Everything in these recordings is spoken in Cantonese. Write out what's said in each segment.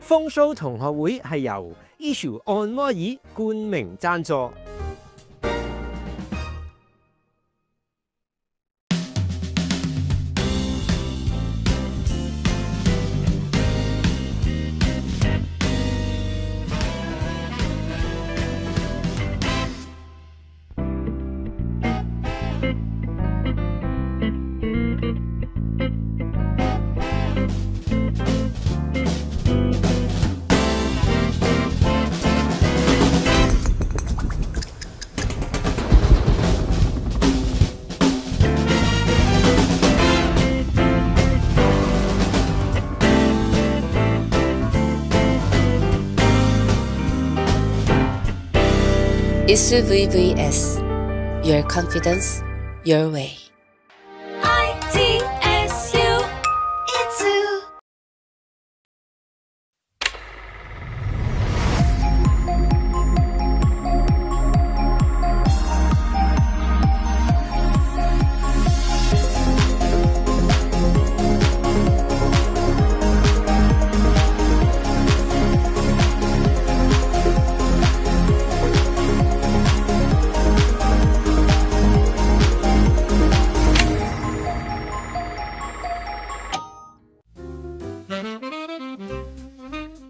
風騷同學會係由 Issue 按摩椅冠名贊助。Issue VVS, your confidence, your way. ITSU, Itsu.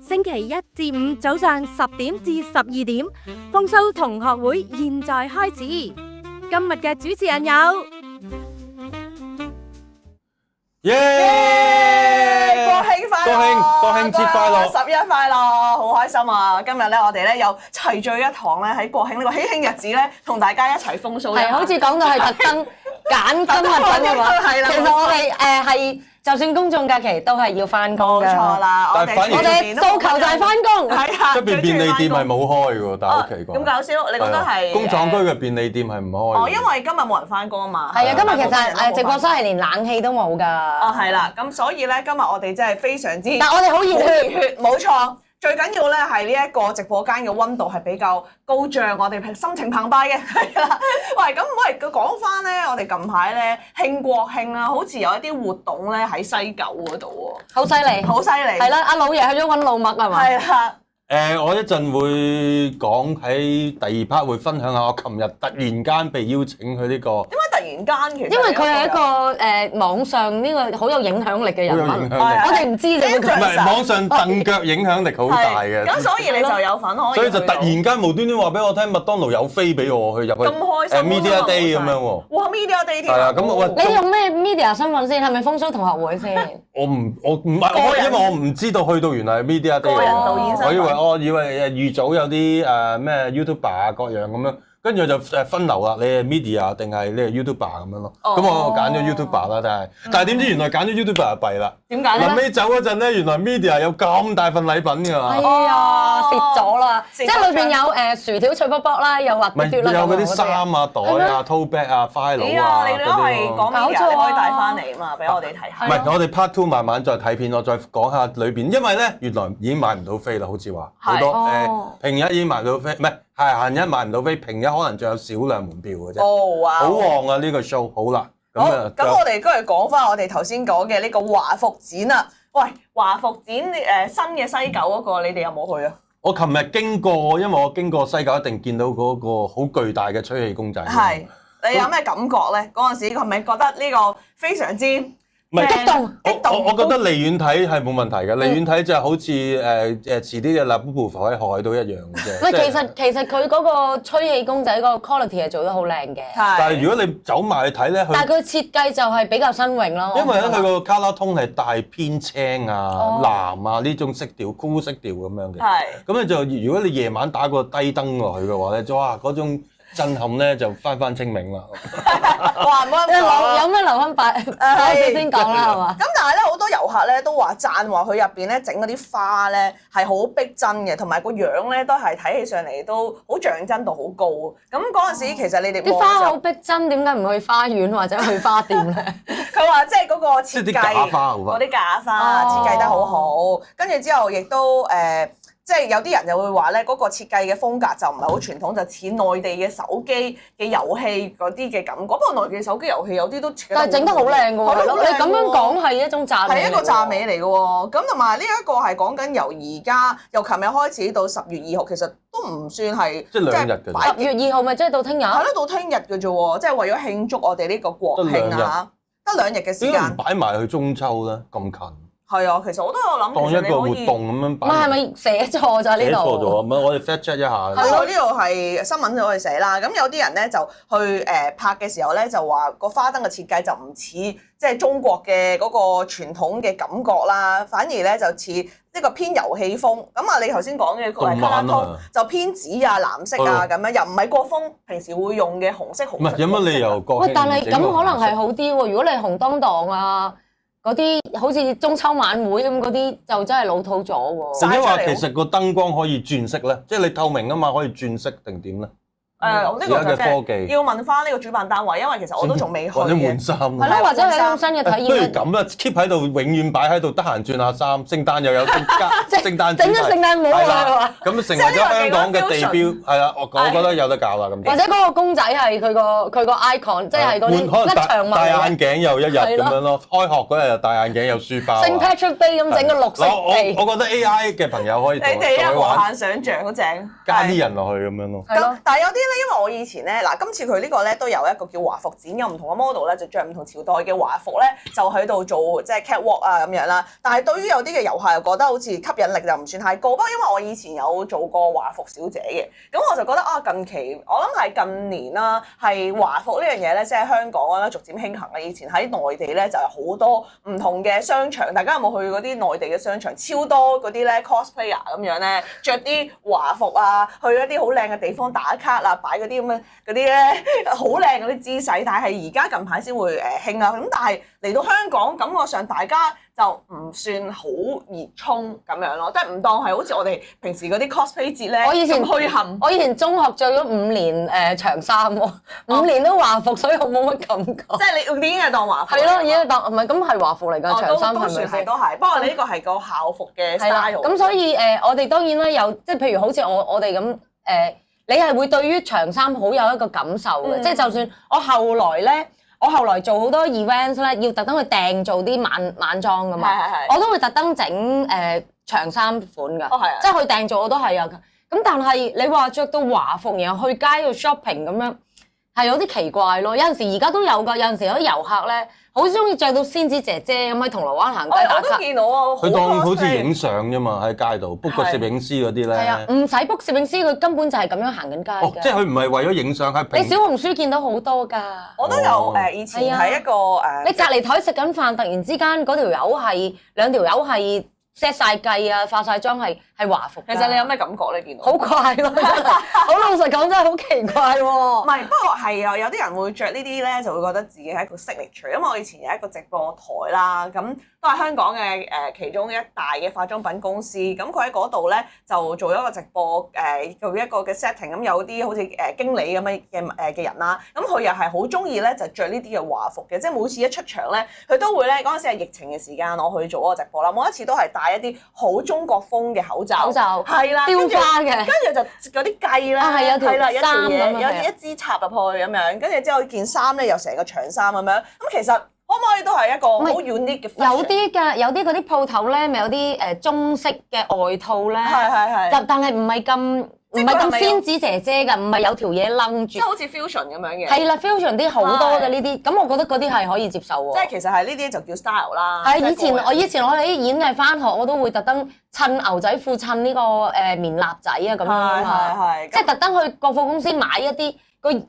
星期一至五早上10點至12點，豐收同學會現在開始。今日嘅主持人有國慶節快樂，11快樂，好開心啊！今日咧，我哋咧又齊聚一堂咧，喺國慶呢個喜慶日子咧，同大家一齊豐收。係，好似講到係特登揀今日咁嘅話，係啦。其實我哋係，就算公眾假期都係要翻工嘅。冇錯啦，我哋訴求就係翻工。係啊，出邊便利店係冇開喎，但係好奇怪。咁搞笑，你覺得係？工廠區嘅便利店係唔開。哦，因為今日冇人翻工啊嘛。係啊，今日其實直播室係連冷氣都冇㗎。哦，係啦，咁所以咧，今日我哋真係非常之，但我哋好熱血，冇錯。最緊要咧係呢一個直播間嘅溫度係比較高漲，我哋心情澎湃嘅，係啦。喂，咁講翻咧，我哋近排咧慶國慶啊，好似有一啲活動咧喺西九嗰度喎。好犀利，好犀利。係啦，阿老爺去咗揾老麥係嘛？係啦。我一陣會講喺第二 part 會分享下我琴日突然間被邀請去呢個。點解突然間其實？因為佢係一個網上呢個好有影響力嘅人物。好有影響力。我哋唔知你唔係網上蹬腳影響力好大嘅。咁所以你就有份可以。所以就突然間無端端話俾我聽，麥當勞有飛俾我去入去。咁開心。Media Day 咁樣喎。哇！Media Day 添。係啊，咁我你用咩 media 身份先？係咪豐收同學會先？我唔係，因為我唔知道去到原來係 Media Day。個人導演身份。我以為預早有啲咩 YouTuber 啊各樣咁樣，跟住就分流啦。你係 media 定係你係 YouTuber 咁樣咯？咁我揀咗 YouTuber 啦，但係點知原來揀咗 YouTuber 就弊啦。點解咧？臨尾走嗰陣咧，原來 media 有咁大份禮品㗎嘛。係啊，蝕咗啦！即係裏邊有薯條脆卜卜啦，又滑嘟嘟啦，有嗰啲衫啊、袋啊、tote bag 啊、file 啊你都係講 media，你可以帶翻嚟啊嘛，俾我哋睇下。唔係，我哋 part two 慢慢再睇片，我再講下裏邊，因為咧原來已經買唔到飛啦，好似話好多平日已經買唔到飛，唔係閒日買唔到飛，平日可能仲有少量門票嘅啫。哦，哇！好旺啊呢個 show， 好啦。咁我哋今日講翻我哋頭先講嘅呢個華服展啊。喂，華服展新嘅西九嗰個，你哋有冇去啊？我琴日經過，因為我經過西九一定見到嗰個好巨大嘅吹氣公仔。係，你有咩感覺咧？嗰陣時係咪覺得呢個非常之激動？我覺得離遠睇係冇問題嘅，離遠睇就好似遲啲嘅立布布浮喺海都一樣嘅啫。喂，其實佢嗰個吹氣公仔嗰個 quality 係做得好靚嘅。但係如果你走埋去睇咧，但係佢設計就係比較新穎咯。因為咧佢個 color tone 係帶偏青啊、藍啊呢種色調、酷色調咁樣嘅。係。咁你就如果你夜晚打個低燈落去嘅話咧，哇嗰種震撼咧就翻清明啦。哇！唔好咁講，有咩留翻擺先講啦，係嘛？咁但係咧，好多遊客咧都話讚話佢入邊咧整嗰啲花咧係好逼真嘅，同埋個樣咧都係睇起上嚟都好像真度好高。咁嗰陣時其實你哋啲花好逼真，點解唔去花園或者去花店咧？佢話即係嗰個設計，即係啲假花好嗰啲假花設計得好好，跟住之後亦都即係有啲人就會話咧，嗰個設計嘅風格就唔係好傳統，就似內地嘅手機嘅遊戲嗰啲嘅感覺。不過內地手機遊戲有啲都設計得但係整得好靚㗎喎，係咯，你咁樣講係一種讚美，係一個讚美嚟嘅喎。咁同埋呢一個係講緊由而家由琴日開始到10月2號，其實都唔算係即係2日嘅。10月2號咪即係到聽日？係咯，到聽日嘅啫喎，即係為咗慶祝我哋呢個國慶啊，得2日嘅時間。點解唔擺埋去中秋咧？咁近。係啊，其實我都有諗，當一個活動咁樣擺。唔係咪寫錯咗呢度？寫錯咗，唔係我哋 fact check 一下。係咯，呢度係新聞我哋寫啦。咁有啲人咧就去拍嘅時候咧，就話個花燈嘅設計就唔似即係中國嘅嗰個傳統嘅感覺啦，反而咧就似一個偏遊戲風。咁啊，你頭先講嘅個係卡拉通就偏紫啊、藍色啊咁樣，又唔係國風平時會用嘅紅色。唔係有乜理由國慶？喂，但係咁可能係好啲喎。如果你紅當當啊〜嗰啲好似中秋晚會咁嗰啲就真係老土咗喎。甚至話其實個燈光可以轉色咧，即係你透明啊嘛，可以轉色定點咧？呢個就嘅科技要問翻呢個主辦單位，因為其實我都仲未去嘅。或者換衫，係咯，或者係一種新嘅體驗。不如咁啦 ，keep 喺度，永遠擺喺度，得閒轉下衫。聖誕又有聖誕，整咗聖誕帽啊！咁成為咗香港嘅地標，係啦，我覺得有得搞啦咁。或者嗰個公仔係佢個 icon，即係嗰啲一場物。戴眼鏡又一日咁樣咯，開學嗰日又戴眼鏡有書包。聖 Patrick Day 咁整個綠色地。我覺得 AI 嘅朋友可以你哋啊，無限想像好正，加啲人落去咁樣咯。係咯，但係有啲咧，因為我以前咧，嗱今次佢呢個咧都有一個叫華服展，有唔同嘅 model 咧，就着唔同朝代嘅華服咧，就喺度做即係 catwalk 啊咁樣啦。但係對於有啲嘅遊客又覺得好似吸引力就唔算太高。不過因為我以前有做過華服小姐嘅，咁我就覺得啊，近期我諗係近年啦，係華服呢樣嘢咧，即係香港啦逐漸興行啦。以前喺內地咧就係好多唔同嘅商場，大家有冇去嗰啲內地嘅商場？超多嗰啲咧 cosplayer 咁樣咧，着啲華服啊，去一啲好靚嘅地方打卡啊，擺嗰啲咁嘅嗰啲咧好靚嗰啲姿勢。但係而家近排先會興啊。咁但係嚟到香港，感覺上大家就唔算好熱衷咁樣咯，即係唔當係好似我哋平時嗰啲 cosplay 節咧。我以前虛冚，我以前中學着咗5年長衫喎，5年都華服，所以我冇乜感覺。即係你已經係當華服。係咯，已經當唔係咁係華服嚟㗎，長衫係咪先？都算係都係，不過你呢個係個校服嘅 style。咁所以我哋當然啦，有即係譬如好似我哋咁你係會對於長衫好有一個感受嘅，即係就算我後來做好多 events 咧，要特登去訂做啲晚裝㗎嘛，我都會特登整長衫款㗎，即係去訂做我都係啊。咁但係你話着到華服然後去街度 shopping 咁樣，係有啲奇怪咯。有陣時而家都有㗎，有陣時有啲遊客咧好中意着到仙子姐姐咁喺銅鑼灣行街打卡。我都見到啊，佢當好似影相啫嘛，喺街度 book 個攝影師嗰啲咧。係啊，唔使 book 攝影師，佢根本就係咁樣行緊街㗎。即係佢唔係為咗影相，係你小紅書見到好多㗎。我都有以前係一個你隔離台食緊飯，突然之間嗰條友係兩條友係 set 晒計啊，化晒妝係華服。其實你有咩感覺咧？見到好怪咯，好老實講真係好奇怪喎。唔係，不過係啊，有啲人會着呢啲咧，就會覺得自己係一個 signature。因為我以前有一個直播台啦，咁都係香港嘅其中一大嘅化妝品公司。咁佢喺嗰度咧就做一個直播做一個嘅 setting。咁有啲好似經理咁樣嘅人啦，咁佢又係好中意咧就着呢啲嘅華服嘅，即係每次一出場咧，佢都會咧嗰陣時係疫情嘅時間，我去做嗰個直播啦，每一次都係戴一啲好中國風嘅口罩，係啦，雕花嘅，跟住就嗰啲計啦，係有條衫咁樣，有一支插入去咁樣，跟住之後件衫咧又成個長衫咁樣，咁其實可唔可以都係一個好 unique 嘅？有啲㗎，有啲嗰啲鋪頭咧，咪有啲中式嘅外套咧，係，但係唔係咁仙子姐姐㗎，唔係有條嘢擸住，即係好似 fusion 咁樣嘅。係啦 ，fusion 啲好多嘅呢啲，咁我覺得嗰啲係可以接受喎。即係其實係呢啲就叫 style 啦。係以前我哋啲演藝翻學，我都會特登襯牛仔褲，襯呢個棉衲仔啊咁樣啊嘛，即係特登去國貨公司買一啲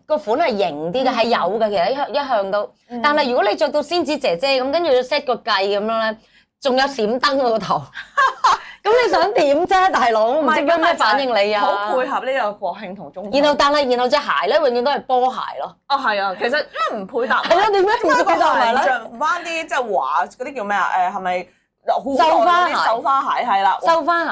個款係型啲嘅，係有嘅，其實一向都。但係如果你着到仙子姐姐咁，跟住要 set 個計咁樣咧，仲有閃燈喎個頭。咁你想點啫，大佬？唔知咩反應你啊？好配合呢個國慶同中秋。然後隻鞋咧，永遠都係波鞋咯。啊，係啊，其實因為唔配搭。係啊，點解唔配搭埋咧？着翻啲即係華嗰啲叫咩啊？係咪繡花鞋？繡花鞋係啦。繡花鞋。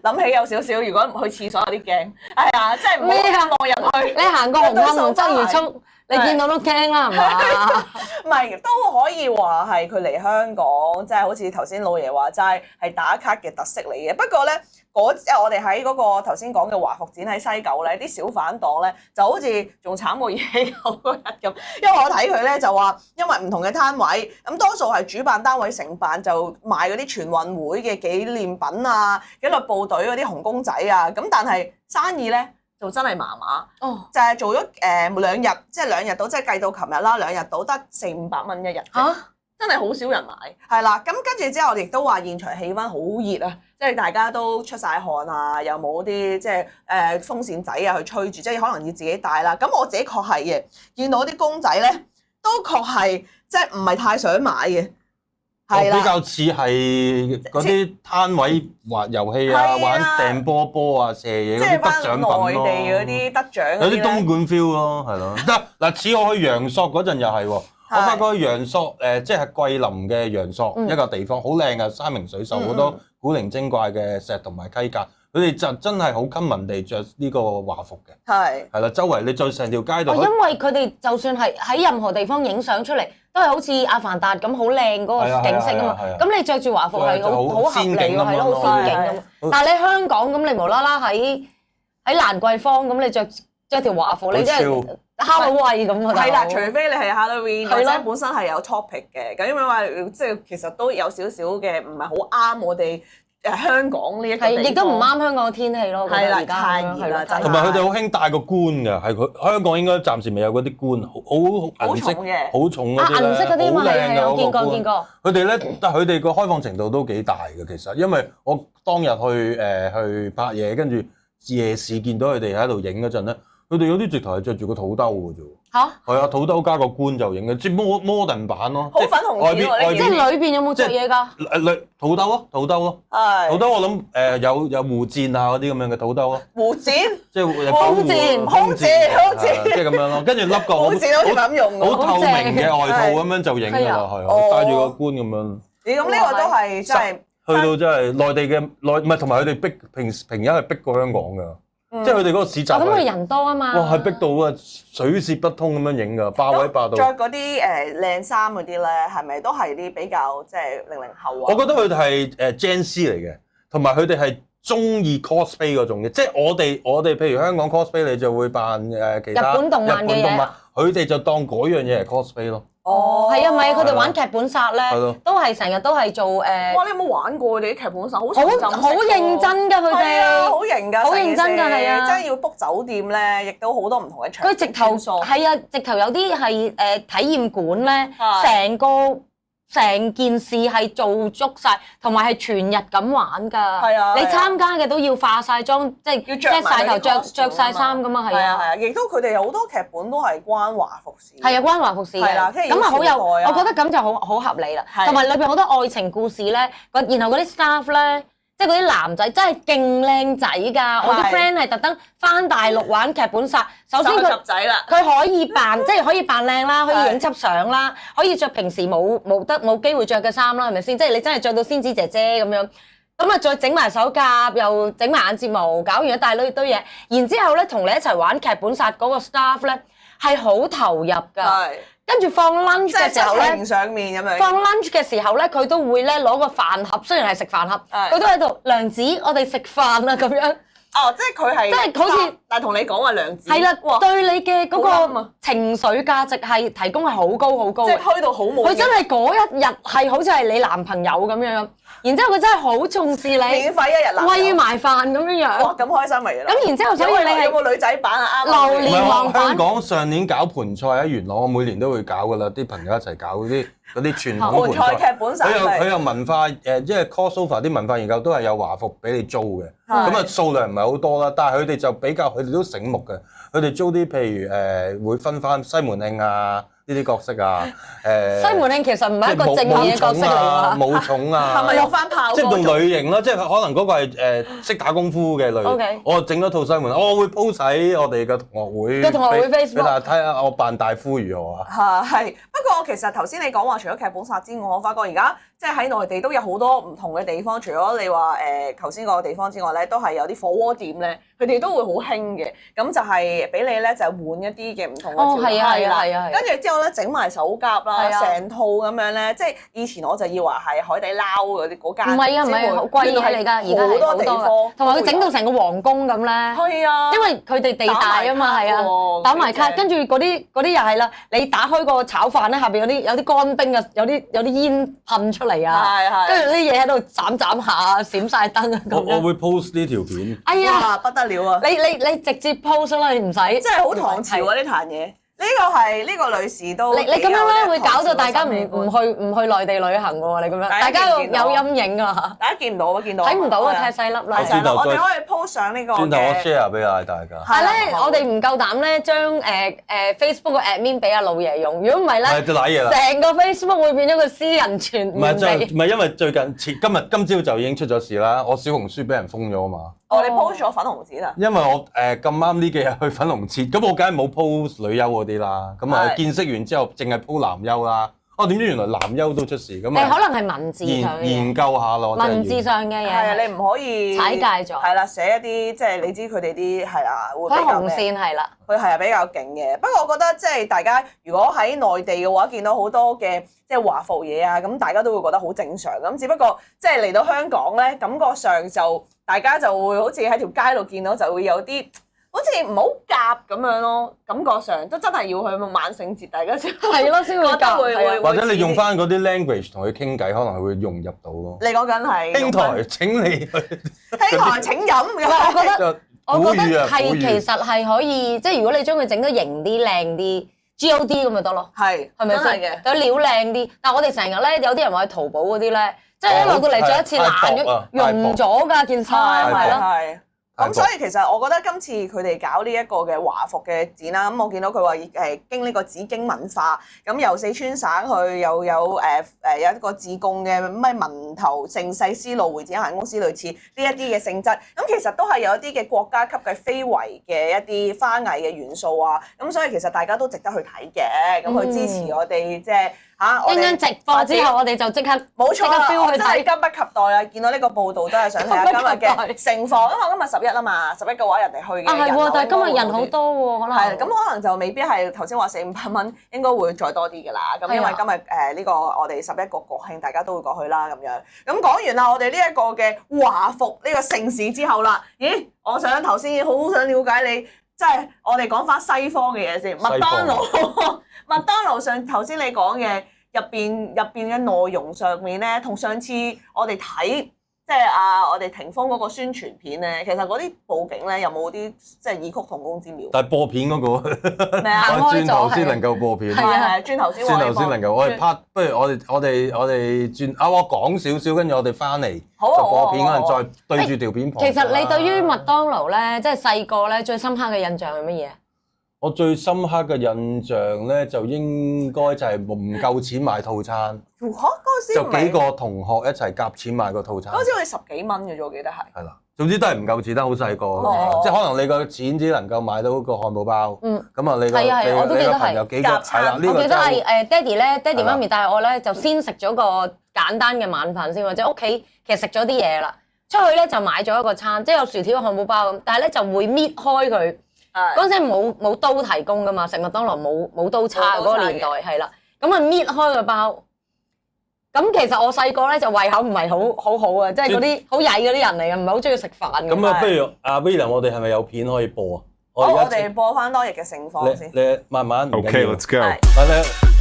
諗起有少少，如果去廁所有啲驚。係啊，即係唔好望入去。你行過紅磡同鰂魚涌，你見到都驚啦，係嘛？唔係都可以話係佢嚟香港，即係好似頭先老爺話齋係打卡嘅特色嚟嘅。不過咧，我哋喺嗰個頭先講嘅華服展喺西九咧，啲小販檔咧就好似仲慘過熱氣球嗰日咁，因為我睇佢咧就話，因為唔同嘅攤位，咁多數係主辦單位承辦就賣嗰啲全運會嘅紀念品啊、紀律部隊嗰啲紅公仔啊，咁但係生意咧就真係麻麻，就係做咗2日，即係2日到，即係計到琴日啦，2日到得400-500蚊一日。真係好少人買，係啦。咁跟住之後，我哋亦都話現場氣氛好熱啊，即係大家都出晒汗啊，又冇啲即係風扇仔啊去吹住，即係可能要自己帶啦。咁我自己確係嘅，見到啲公仔咧，都確係即係唔係太想買嘅，係啦。比較似係嗰啲攤位玩遊戲啊、玩掟波啊、射嘢嗰啲得獎品咯。內地嗰啲得獎有啲東莞 feel 咯，係咯。嗱，似我去陽朔嗰陣又係喎。我發覺陽朔即係桂林嘅陽朔一個地方，好靚嘅山明水秀，好多古靈精怪嘅石同埋溪澗，佢哋就真係好 common 地着呢個華服嘅，係啦，周圍你再成條街度，因為佢哋就算係喺任何地方影相出嚟，都係好似阿凡達咁好靚嗰個景色啊嘛。咁你着住華服係好合理喎，係咯，好仙境咁。但係你香港咁，你無啦啦喺蘭桂坊咁，你着條華服，你真係〜Halloween 咁啊，係啦，除非你係 Halloween，或者本身係有 topic 嘅，咁因為話即係其實都有少少嘅唔係好啱我哋香港呢一個地方，亦都唔啱香港嘅天氣咯。係啦，太熱啦，同埋佢哋好興戴個冠㗎，係佢香港應該暫時未有嗰啲冠，好銀色嘅，好重嗰啲咧，銀色嗰啲嘛，係啊，我見過。佢哋咧，但係佢哋個開放程度都幾大嘅，其實，因為我當日去拍嘢，跟住夜市見到佢哋喺度影嗰陣咧。佢哋有啲直頭係着住個肚兜嘅啫喎，係啊，肚兜加個冠就影嘅，即係modern版咯，好粉紅外邊即係裏邊有冇着嘢㗎？肚兜咯，肚兜咯，肚兜我諗有護墊啊嗰啲咁樣嘅肚兜咯，護墊，即係空戰，即係咁樣咯，跟住笠個好透明嘅外套咁樣就影㗎啦，係戴住個冠咁樣。咦？咁呢個都係真係去到真係內地嘅唔係同埋佢哋逼平日係逼過香港㗎。即係佢哋嗰個市集，咁佢人多啊嘛。哇，係逼到啊，水泄不通咁樣影㗎，霸位霸到。着嗰啲靚衫嗰啲咧，係咪都係啲比較即係00後啊？我覺得佢哋係Gen Z嚟嘅，同埋佢哋係中意 cosplay 嗰種嘅，即係我哋譬如香港 cosplay 你就會扮其他日本動漫嘅嘢，佢哋就當嗰樣嘢係 cosplay 咯。係啊，唔係佢哋玩劇本殺咧，都係成日都係做哇！你有冇玩過佢哋啲劇本殺？好認真㗎佢哋，好型㗎，好認真㗎係啊！真係要 book 酒店咧，亦都好多唔同嘅場。佢直頭係啊，直頭有啲係體驗館咧，成件事係做足晒，同埋係全日咁玩㗎。係啊，你參加嘅都要化晒妝，即係要着晒頭、着晒衫㗎嘛。係啊，亦都佢哋好多劇本都係關華服事。係啊，關華服事嘅。咁啊好有，我覺得咁就好合理啦。同埋裏邊好多愛情故事咧，然後嗰啲 staff 咧。即係嗰啲男仔真係勁靚仔㗎，我啲 friend 係特登返大陸玩劇本殺。首先佢可以扮，即係可以扮靚啦，可以影輯相啦，可以着平時冇機會着嘅衫啦，係咪先？即係你真係着到仙子姐姐咁樣，咁啊再整埋手甲，又整埋眼睫毛，搞完一大堆嘢，然之後咧同你一齊玩劇本殺嗰個 staff 咧係好投入㗎。跟住放 lunch 嘅時候咧，上面咁樣。放 lunch 嘅時候咧，佢都會咧攞個飯盒，雖然係食飯盒，佢都喺度娘子，我哋食飯啦咁樣。哦，即係佢係，即係好似，但係同你講話娘子。係啦，對你嘅嗰個情緒價值係提供係好高好高。即係推到好冇。佢真係嗰一日係好似係你男朋友咁樣。然之後佢真係好重視你，免費一日男，餵埋飯咁樣樣。哇，咁開心咪啦！咁然之後，所以你係有個女仔版啊，啱。榴蓮王版。香港上年搞盤菜喺元朗，我每年都會搞噶啦，啲朋友一齊搞嗰啲傳統盤菜劇本殺。佢有文化即係 crossover 啲文化研究都係有華服俾你租嘅。咁啊數量唔係好多啦，但係佢哋就比較佢哋都醒目嘅，佢哋租啲譬如會分翻西門慶啊。呢啲角色啊，西門慶其實唔係一個正面嘅角色嚟㗎。武松啊，係咪落翻炮？即係同類型啦，即係可能嗰個係識打功夫嘅類。 OK 我整咗套西門，我會 post 喺我哋嘅同學會。個同學會 Facebook 俾大家睇下我扮大夫如何啊？係，不過其實頭先你講話除咗劇本殺之外，我發覺而家即係喺內地都有好多唔同嘅地方，除咗你話頭先嗰個地方之外咧，都係有啲火鍋店咧，佢哋都會好興嘅。咁就係俾你咧就換一啲嘅唔同嘅調係啊係啦係啊係啊跟住之後咧整埋手甲啦，係啊成套咁樣咧，即係以前我就以為係海底撈嗰啲嗰間，唔係啊，唔係啊，好貴嘢嚟㗎，而家係好多地方㗎，同埋佢整到成個皇宮咁咧。係啊，因為佢哋地大啊嘛，係啊，打埋卡，跟住嗰啲又係啦。你打開個炒飯咧，下邊有啲乾冰啊，有啲煙噴出嚟啊，係跟住啲嘢喺度斬下，閃晒燈啊咁樣。我會 post 呢條片。哎呀，哇不得了啊！你直接 post 啦，你唔使。真係好唐朝啊！呢壇嘢，呢個係呢個女士都你咁樣咧會搞到大家唔唔去內地旅行喎，你咁樣，大大家家有見唔見到陰影啊，大家見唔到啊？見到睇唔到啊，係太細粒啦。係就係我哋轉頭再可以 po 上呢個轉頭我嘅 share 俾大家。但係咧，好我哋唔夠膽咧將Facebook 個 admin 俾阿老爺用，如果唔係咧，係就瀨嘢啦。成個 Facebook 會變咗個私人傳唔係地。唔係因為最近今朝就已經出咗事啦，我小紅書俾人封咗啊嘛。我哋 po 咗粉紅紙啦。因為我咁啱呢幾日去粉紅節，咁我梗係冇 post 女優嗰啲啦。咁啊係見識完之後，淨係 post 男優啦。哦，點知原來男優都出事咁誒，啊？可能係文字上嘅研嘢，究下咯，真係要文字上嘅係啊，嘢，你唔可以踩界咗係啦，寫一啲即係你知佢哋啲係啦，會佢紅比較咩線係啦。佢係比較勁嘅。不過我覺得即係大家如果喺內地嘅話，見到好多嘅即係華服嘢啊，咁大家都會覺得好正常。咁只不過即係嚟到香港咧，感覺上就大家就會好似喺條街度見到就會有啲好似唔好夾咁樣咯。感覺上都真係要去萬聖節，大家先係咯，先會覺得夾係啊會會或者你用翻嗰啲 language 同佢傾偈，可能會融入到咯。你講緊係兄台請你去，兄台請飲咁樣。我覺得。就我覺得古語啊，係古語其實係可以，即係如果你將佢整得型啲、靚啲，GOD 咁咪得咯，係係咪先？真係嘅。有料靚啲，但係我哋成日咧，有啲人話喺淘寶嗰啲咧，即係一落到嚟着一次爛咗太薄啊、溶咗㗎件衫，係咯。係。咁所以其實我覺得今次佢哋搞呢一個嘅華服嘅展啦，咁我見到佢話經呢個紫荊文化，咁由四川省去又有有一個自貢嘅咩文頭盛世絲路會展有限公司，類似呢一啲嘅性質，咁其實都係有一啲嘅國家級嘅非遺嘅一啲花藝嘅元素啊，咁所以其實大家都值得去睇嘅，咁去支持我哋即係我一陣直播之後，我哋就即刻冇錯啦，即刻我飆去睇。真係急不及待啊！見到呢個報道都係想睇下今日嘅盛況，因為今日11啊嘛，11嘅話人哋去嘅啊係喎，但係今日人好多。多喎，可能係，咁可能就未必係頭先話400-500蚊，應該會再多啲㗎啦。咁因為今日呢個我哋11個國慶，大家都會過去啦咁樣。咁講完啦，我哋呢一個嘅華服呢個盛事之後啦，咦？我想頭先好想了解你，即係我哋講翻西方嘅嘢先。麥當勞，麥當勞上頭先你講嘅入邊嘅內容上面咧，同上次我哋睇。即係我哋霆鋒嗰個宣傳片咧，其實嗰啲佈景咧有冇啲即係異曲同工之妙？但係播片嗰個，咩啊？我轉頭先能夠播片，係啊，轉頭先轉頭先能夠。我哋 part，不如我哋轉我講少少，跟住我哋翻嚟就播片嗰陣再對住條片旁。其實你對於麥當勞咧，即係細個咧最深刻嘅印象係乜嘢？我最深刻嘅印象咧，就應該就係唔夠錢買套餐，嗰陣時就幾個同學一齊夾錢買個套餐。嗰陣時好似10幾蚊嘅啫，我記得係。係啦，總之都係唔夠錢得好細個，即係可能你個錢只能夠買到個漢堡包。咁啊，你個朋友幾個係啦，呢個我記得係爹哋咧，爹哋係啦媽咪帶我咧就先食咗個簡單嘅晚飯先，或者屋企其實食咗啲嘢啦，出去咧就買咗一個餐，即係有薯條、漢堡包咁，但係咧就會搣開佢。嗰陣時冇刀提供噶嘛，食麥當勞冇刀叉嗰個年代係啦，咁啊搣開個包。咁其實我細個咧就胃口唔係好啊，即係嗰啲好曳嗰啲人嚟嘅，唔係好中意食飯。咁啊，不如阿 William，我哋係咪有片可以播啊？好，我哋播翻當日嘅盛況先。你慢慢唔緊要。Okay, let's go.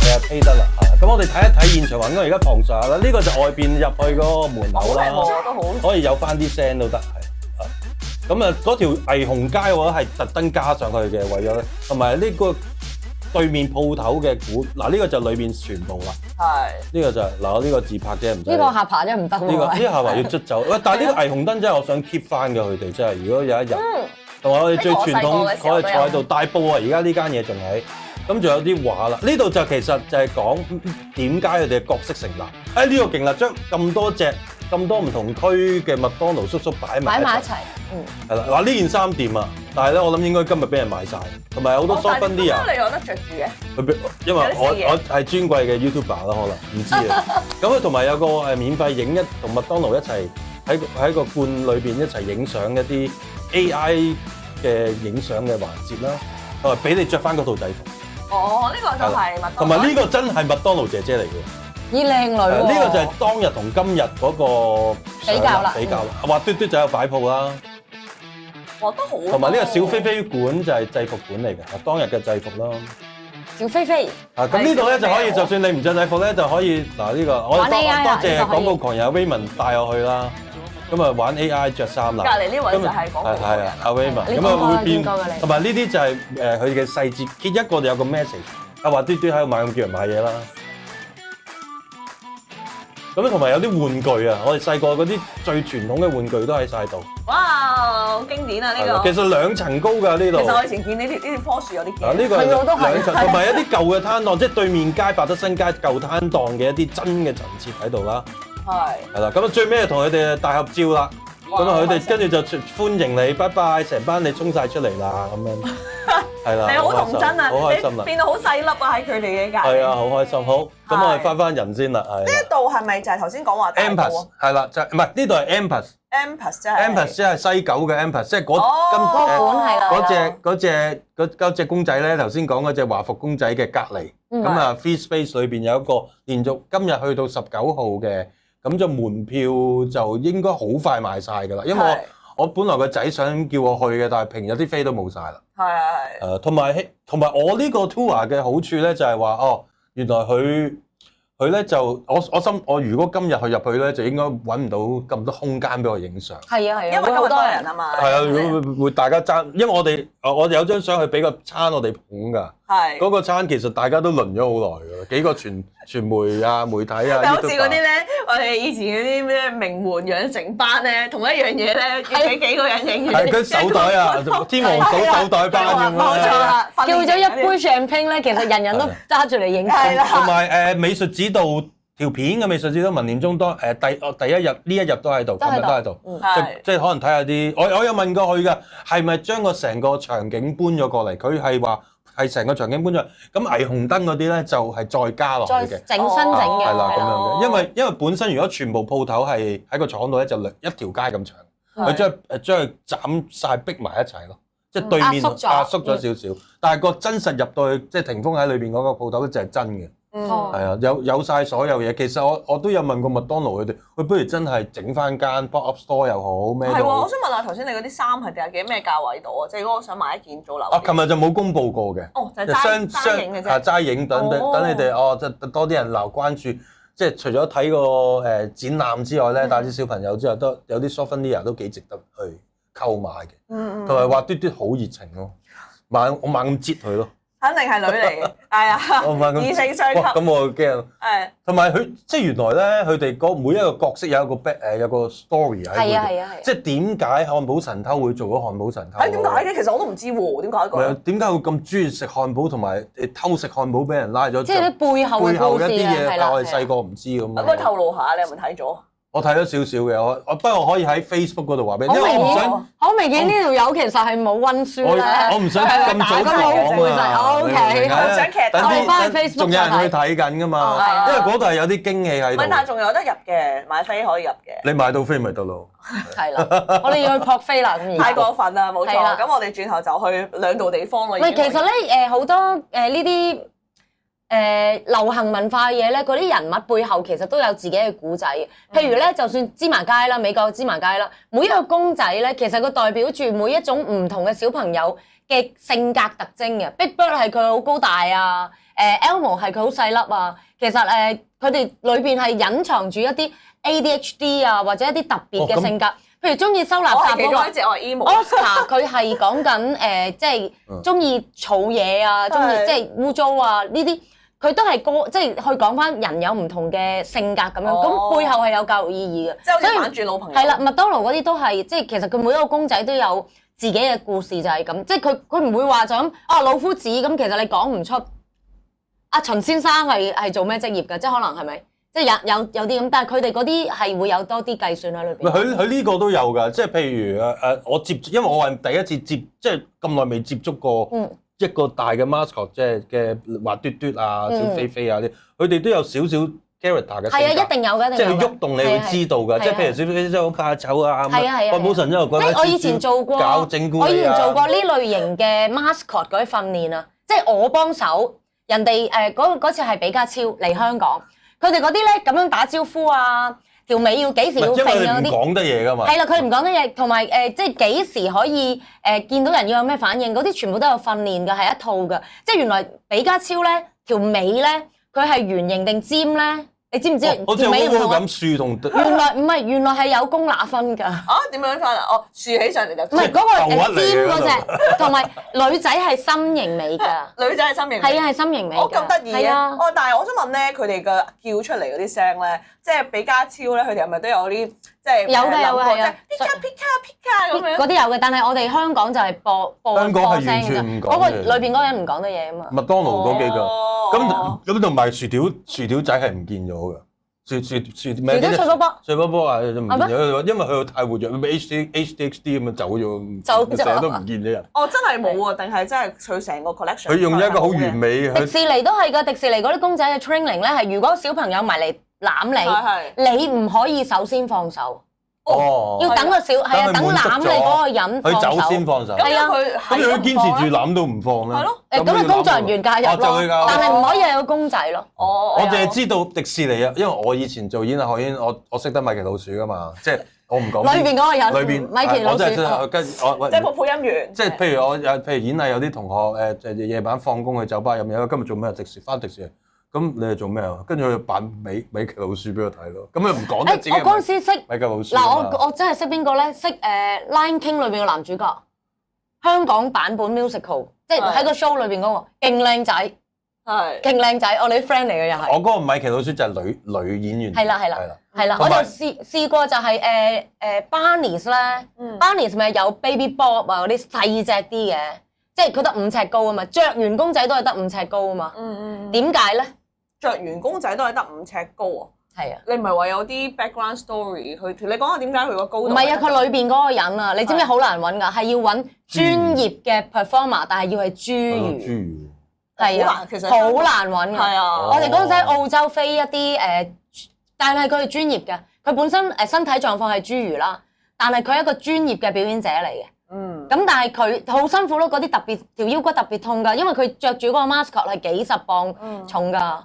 你又飛得啦，咁我哋睇一睇現場環境。我而家旁述下啦，呢個就外邊入去嗰個門口啦，都好可以有翻啲聲都得，係。咁啊，嗰條霓虹街我覺得係特登加上去嘅，為咗同埋呢個對面鋪頭嘅館，嗱呢個就裏面全部啦。係。呢個就嗱，我呢個自拍啫，唔使。呢個下巴真係唔得喎。呢個下巴要捽走。喂，但係呢個霓虹燈真係我想 keep 翻嘅，佢哋真係。如果有一日，同埋我哋最傳統，我哋坐喺度大埔啊！而家呢間嘢仲喺咁仲有啲畫啦。呢度就其實就係講點解佢哋嘅角色成立。呢個勁啦，將咁多唔同區嘅麥當勞叔叔擺埋一齊。係啦，嗱呢件衫掂啊，但係咧我諗應該今日俾人買晒，同埋好多 souvenir。你有得着住嘅？因為我係尊貴嘅 YouTuber 啦，可能唔知啊。咁佢同埋有個免費影同麥當勞一齊喺個罐裏邊一齊影相一啲 AI 嘅影相嘅環節啦，同埋俾你着翻嗰套制服。哦，呢個就係麥當勞。同埋呢個真係麥當勞姐姐嚟嘅。咦，靚女喎！呢個就係當日同今日嗰個比較啦。滑嘟嘟就有擺鋪啦。哇，都好。同埋呢個小飛飛館就係制服館嚟嘅，當日嘅制服啦。小飛飛。咁呢度咧就可以，就算你唔着制服咧，就可以嗱呢個，我哋多謝廣告狂人 Raymond 帶我去啦。咁啊玩 AI 着衫啦。隔離呢位就係廣告狂人。阿 Raymond，咁啊會變，同埋呢啲就係佢嘅細節，揭一個就有個 message。滑嘟嘟喺度買咁叫人買嘢啦。咁同埋有啲玩具啊！我哋細個嗰啲最傳統嘅玩具都喺晒度。哇，好經典啊！呢個其實2層高㗎呢度。其實我以前見呢棵樹有啲驚。呢個係2層，同埋一啲舊嘅攤檔，即係對面街百德新街舊攤檔嘅一啲真嘅陳設喺度啦。係啦，咁啊最尾就同佢哋大合照啦。咁啊佢哋跟住就歡迎你，拜拜，成班你衝晒出嚟啦咁樣。係啦，你好童真啊！好開心啦，變到好細粒啊喺佢哋嘅隔離。係啊，好開心。好，咁我哋翻人先啦。係。呢一度係咪就係頭先講話大埔啊？係啦，就唔係呢度係 Empress 即係西九嘅 Empress， 即係嗰隻公仔咧。頭先講嗰隻華服公仔嘅隔離。咁啊 Free Space 裏邊有一個連續今日去到19號嘅，咁就門票就應該好快賣晒㗎啦，因為我本來個仔想叫我去嘅，但係平日啲飛都冇晒啦。係。同埋我呢個 tour 嘅好處咧，就係話原來佢咧就我如果今日去入去咧，就應該揾唔到咁多空間俾我影相。係啊，因為好多人啊嘛。係啊，會大家爭，因為我哋有張相去俾個餐我哋捧㗎。係。嗰個餐其實大家都輪咗好耐㗎啦，幾個傳媒啊、媒體啊。好似嗰啲咧，我哋以前嗰啲咩名門養成班咧，同一樣嘢咧，要俾幾個人影。係跟手袋啊，天王手袋班咁樣。冇錯啦。叫咗一杯 champagne 咧，其實人人都揸住嚟影相。係啦。同埋美術指導條片嘅美術指導文念中多第一日呢一日都喺度，今日都喺度。即係可能睇下啲，我有問過佢㗎，係咪將個成個場景搬咗過嚟？佢係話。係成個場景搬咗，咁霓虹燈嗰啲咧就係再加落去嘅，再整新整嘅，係啦咁樣嘅。因為本身如果全部鋪頭係喺個廠度咧，就一條街咁長，佢將佢斬晒逼埋一齊咯，即係對面壓縮咗少少，但係個真實入到去，即係霆鋒喺裏邊嗰個鋪頭咧就係真嘅。係啊，有曬所有嘢。其實我都有問過麥當勞佢哋，佢不如真係整翻間 pop up store 又好咩都好。係喎，我想問下頭先你嗰啲衫係定係幾咩價位度啊？即係如果我想買一件做樓。琴日就冇公佈過嘅。哦，就係齋影嘅啫。齋影等你哋即多啲人留關注。即係除咗睇個展覽之外咧，帶啲小朋友之外，都有啲 souvenir 都幾值得去購買嘅。同埋話嘟嘟好熱情咯，我猛咁擠佢咯。肯定係女嚟嘅，係啊，異性相吸。咁我驚。係。同埋佢即係原來咧，佢哋每一個角色有一個 story 喺度。係啊係啊係。即係點解漢堡神偷會做咗漢堡神偷？點解嘅？其實我都唔知喎，點解嘅？唔係點解會咁中意食漢堡同埋偷食漢堡俾人拉咗？即係啲背後嘅故事啊，係啦。但我哋細個唔知咁。可唔可以透露下？你有冇睇咗？我睇咗少少嘅，不過可以喺 Facebook 嗰度話俾你，因為我唔想。好明顯呢條友其實係冇溫書咧。我唔想咁早講啊。O K，我想劇透翻 Facebook。仲有人去睇緊㗎嘛？因為嗰度係有啲驚喜喺度。問下仲有得入嘅，買飛可以入嘅。你買到飛咪得咯？係啦，我哋要去撲飛啦。太過分啦，冇錯。咁我哋轉頭就去兩度地方咯。唔係，其實咧好多呢啲。流行文化嘅嘢咧，嗰啲人物背後其實都有自己嘅故仔嘅。譬如咧，就算芝麻街啦，美國芝麻街啦，每一個公仔咧，其實佢代表住每一種唔同嘅小朋友嘅性格特徵嘅。Big Bird 係佢好高大啊，Elmo 係佢好細粒啊。其實佢哋裏邊係隱藏住一啲 ADHD 啊，或者一啲特別嘅性格。譬如中意收垃圾嗰個 Oscar， 佢係講緊即係中意儲嘢啊，中意即係污糟啊呢啲。佢都係即係去講翻人有唔同嘅性格咁樣，咁背後係有教育意義嘅。即係好似反轉老朋友。係啦，麥當勞嗰啲都係，即係其實佢每一個公仔都有自自己嘅故事就係咁，即係佢唔會話就咁老夫子咁，其實你講唔出阿秦先生係做咩職業㗎？即係可能係咪？即係有啲咁，但係佢哋嗰啲係會有多啲計算喺裏邊。佢呢個都有㗎，即係譬如我因為我係第一次接，即係咁耐未接觸過一個大嘅 mascot， 即係嘅滑嘟嘟啊、小飛飛啊啲，佢哋都有少少 character 嘅性格。係啊，一定有嘅，即係佢喐動你會知道㗎，即係譬如小飛飛真係好怕醜啊，漢堡神真係覺得我以前做過搞整蠱我以前做過呢類型嘅 mascot 嗰啲訓練啊，即係我幫手人哋嗰次係比加超嚟香港。佢哋嗰啲咧咁樣打招呼啊，條尾要幾時要揈啊嗰啲，講得嘢㗎嘛。係啦，佢唔講得嘢，同埋即係幾時可以見到人要有咩反應，嗰啲全部都有訓練㗎，係一套㗎。即係原來比加超咧條尾咧，佢係圓形定尖咧？你知唔知？好似好咁豎同。原來唔係，原來係有公乸分㗎。點樣分啊？豎起上嚟就唔係嗰個尖嗰隻，同埋女仔係心形尾㗎。女仔係心形尾。係啊，係心形尾。咁得意嘅。但係我想問咧，佢哋嘅叫出嚟嗰啲聲咧，即係比加超咧，佢哋係咪都有啲即係有嘅係啊，Pika 咁樣。嗰啲有嘅，但係我哋香港就係播香港係完全唔講嗰個裏邊嗰個人唔講得嘢啊嘛。麥當勞嗰幾個。咁同埋薯條仔係唔見咗㗎，薯條碎波波啊就唔見咗，因為佢太活躍，HDXD 咁樣走咗，成日都唔見咗人。真係冇啊？定係真係佢成個 collection？佢用咗一個好完美。迪士尼都係㗎，迪士尼嗰啲公仔嘅 training 咧係，如果小朋友埋嚟攬你唔可以首先放手。要等個等攬你嗰個人佢走先放手。係啊，咁佢堅持住攬都唔放咧。係咯，咁你工作人員介入咯，但係唔可以有個公仔咯。我淨係知道迪士尼啊，因為我以前做演藝學院，我識得米奇老鼠㗎嘛，即係我唔講。裏邊嗰個人。裏邊米奇老鼠。即係個配音員。即係譬如演藝有啲同學夜晚放工去酒吧飲嘢，今日做咩啊？翻迪士尼。咁你係做咩啊？跟住佢扮米奇老鼠俾我睇咯。咁佢唔講得自己。我嗰陣時識米奇老鼠。嗱，我真係識邊個咧？識Lion King 裏邊嘅男主角，香港版本 musical， 即係喺個 show 裏邊嗰個，勁靚仔，勁靚仔。我哋啲 friend 嚟嘅又係。我嗰個米奇老鼠就係女演員。係啦。我就試過就係Barney 咧，Barney 咪有 Baby Bob 啊嗰啲細隻啲嘅，即係佢得5尺高啊嘛，着完公仔都係得5尺高啊嘛。點解咧？着完公仔都係得5尺高啊！係啊，你唔係話有啲 background story？你講下點解佢個高度？唔係啊，佢裏邊嗰個人啊，你知唔知好難揾㗎？係要揾專業嘅 performer，但係要係侏儒。係啊，其實好難揾㗎。係啊，我哋嗰陣時喺澳洲飛一啲但係佢係專業嘅，佢本身身體狀況係侏儒啦，但係佢係一個專業嘅表演者嚟嘅。咁但係佢好辛苦咯，嗰啲特別條腰骨特別痛㗎，因為佢着住嗰個 mascot 係幾十磅重㗎。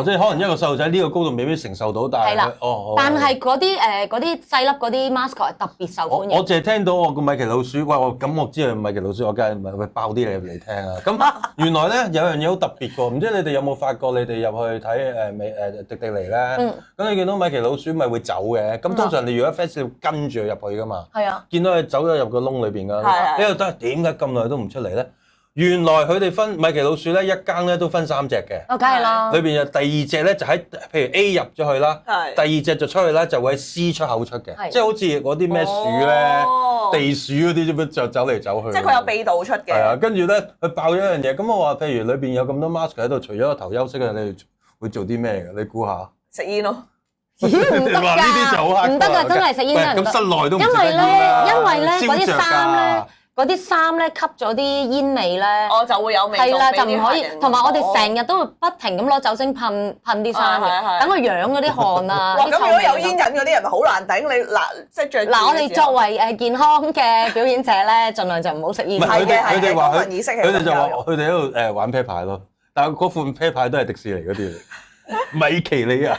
即係可能一個細路仔呢個高度未必承受到，但係但係嗰啲細粒嗰啲 mascot 係特別受歡迎。我淨係聽到我個米奇老鼠，喂我知係米奇老鼠，我梗係咪爆啲嘢嚟聽啊？咁原來咧有樣嘢好特別㗎，唔知你哋有冇發覺？你哋入去睇迪士尼咧，咁你見到米奇老鼠咪會走嘅？咁通常你如果 fans 要跟住佢入去㗎嘛？係啊，見到佢走咗入個窿裏邊㗎。你又得點解咁耐都唔出嚟咧？原來佢哋分米奇老鼠咧，一間咧都分3隻嘅。梗係啦。裏邊有第2隻咧，就喺譬如 A 入咗去啦，第2隻就出去啦，就會喺 C 出口出嘅，即係好似嗰啲咩鼠咧、地鼠嗰啲咁就走嚟走去。即係佢有秘道出嘅。係啊，跟住咧佢爆咗一樣嘢，咁我話譬如裏邊有咁多 mask 喺度，除咗個頭休息嘅，你哋會做啲咩嘅？你估下？食煙咯。唔得㗎，唔得㗎，真係食煙真係唔得。咁室內都唔食得煙啦。因為咧嗰啲衫咧吸咗啲煙味咧，就會有味道。係啦，就唔可以。同埋我哋成日都會不停咁攞酒精噴啲衫嘅，等佢養嗰啲汗啊。咁如果有煙癮嗰啲人咪好難頂。你即係最我哋作為健康嘅表演者咧，盡量就唔好食煙。佢哋話佢哋就話佢哋喺度玩啤牌咯，但係嗰款啤牌都係迪士尼嗰啲嚟。米奇你啊！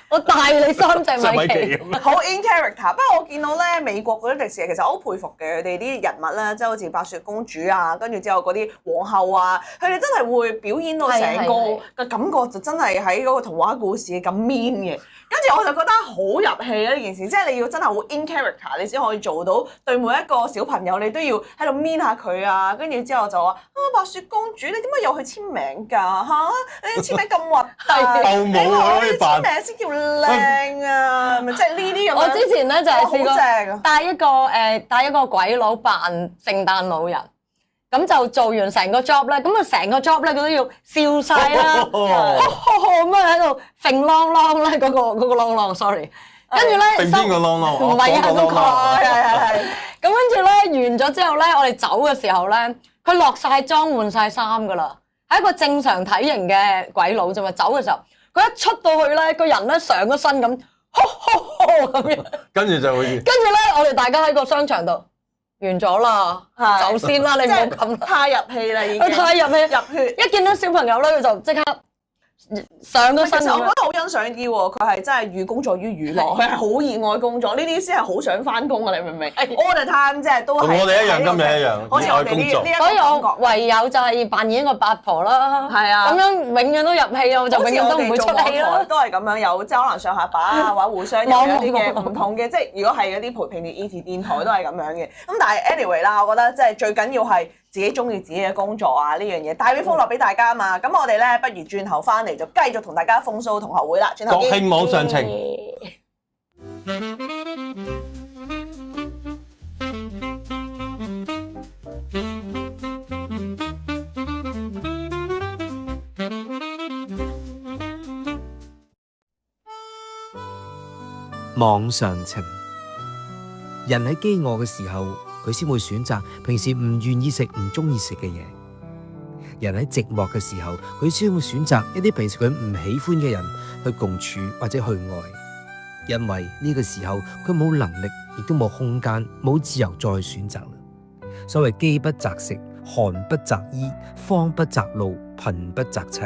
我帶你3隻米奇，好 in character。不過我見到咧美國嗰啲迪士尼，其實我好佩服嘅，佢哋啲人物咧，即係好似白雪公主啊，跟住之後嗰啲皇后啊，佢哋真係會表演到成個嘅感覺，就真係喺嗰個童話故事咁 mean 嘅。跟住我就覺得好入戲啊！呢件事，即係你要真係好 in character，你先可以做到對每一個小朋友，你都要喺度 mean 下佢啊。跟住之後就話白雪公主，你點解又去簽名㗎？你簽名咁核突，鬥舞啊可以扮簽名先叫靚啊，咪即係呢啲咁樣。我之前咧就係試哇好正啊過帶一個鬼佬扮聖誕老人。咁就做完成個 job 咧，咁啊成個 job 咧佢都要笑晒啦，咁樣喺度揈啷啷咧嗰個啷啷 sorry， 跟住咧定邊個啷啷？唔係啊，嗰個啷啷係。咁跟住咧完咗之後咧，我哋走嘅時候咧，佢落晒妝換晒衫噶啦，係一個正常體型嘅鬼佬啫嘛。走嘅時候，佢一出到去咧，個人咧上咗身咁，咁樣，跟住就會。跟住咧我哋大家喺個商場度。完咗啦，走先啦，你唔好咁啦，太入戲啦已經。佢太入戲，入血。一見到小朋友咧，佢就即刻上咗身其實我覺咁樣。得好欣賞啲喎，佢係真係寓工作於娛樂，佢係好熱愛工作，呢啲先係好想翻工啊！你明唔明？All the time 即係都係。同我哋一樣，今日一樣，好似我哋呢一個所以我感覺。唯有就係扮演一個八婆啦。係啊咁樣永遠都入戲啊，我就永遠都唔會出戲啦。都係咁樣有，即係可能上下把啊，或者互相有一啲嘅唔同嘅，即係如果係嗰啲平時以前電台都係咁樣嘅。咁但係 anyway 啦，我覺得即係最緊要係自己中意自己嘅工作啊呢樣嘢，帶俾歡樂俾大家嘛。咁我哋咧不如轉頭翻嚟就繼續同大家風騷同學會啦。轉頭國見。慶網上情。網上情，人喺飢餓嘅時候，佢先會選擇平時唔願意食、唔中意食嘅嘢；人喺寂寞嘅時候，佢先會選擇一啲平時佢唔喜歡嘅人去共處或者去愛，因為呢個時候佢冇能力，亦都冇空間、冇自由再選擇啦。所謂飢不擇食、寒不擇衣、荒不擇路、貧不擇妻。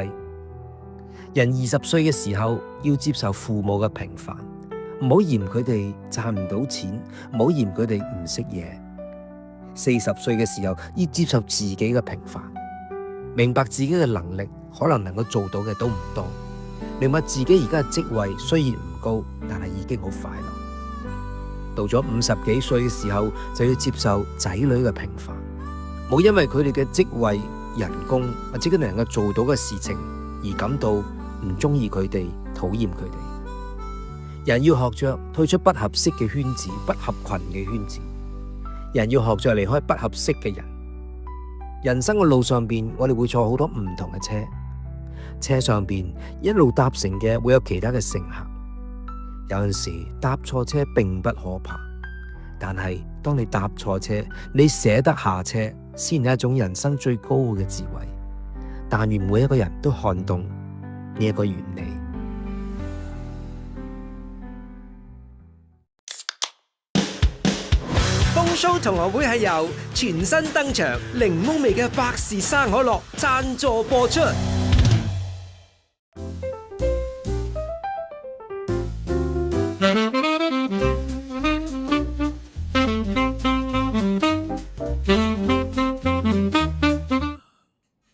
人20歲嘅時候要接受父母嘅平凡。唔好嫌佢哋賺唔到錢，唔好嫌佢哋唔識嘢。40歲嘅時候要接受自己嘅平凡，明白自己嘅能力可能夠做到嘅都唔多，明白自己而家嘅職位雖然唔高，但係已經好快樂。到咗50幾歲嘅時候就要接受仔女嘅平凡，冇因為佢哋嘅職位、人工或者佢哋能夠做到嘅事情而感到唔中意佢哋、討厭佢哋。人要學着退出不合適嘅圈子、不合群嘅圈子。人要學着離開不合適嘅人。人生嘅路上邊，我哋會坐好多唔同嘅車，車上邊一路搭乘嘅會有其他嘅乘客。有陣時搭錯車並不可怕，但係當你搭錯車，你捨得下車，先係一種人生最高嘅智慧。但願每一個人都看懂呢一個原理。風騷同學會係由全新登場檸檬味嘅百事生可樂贊助播出。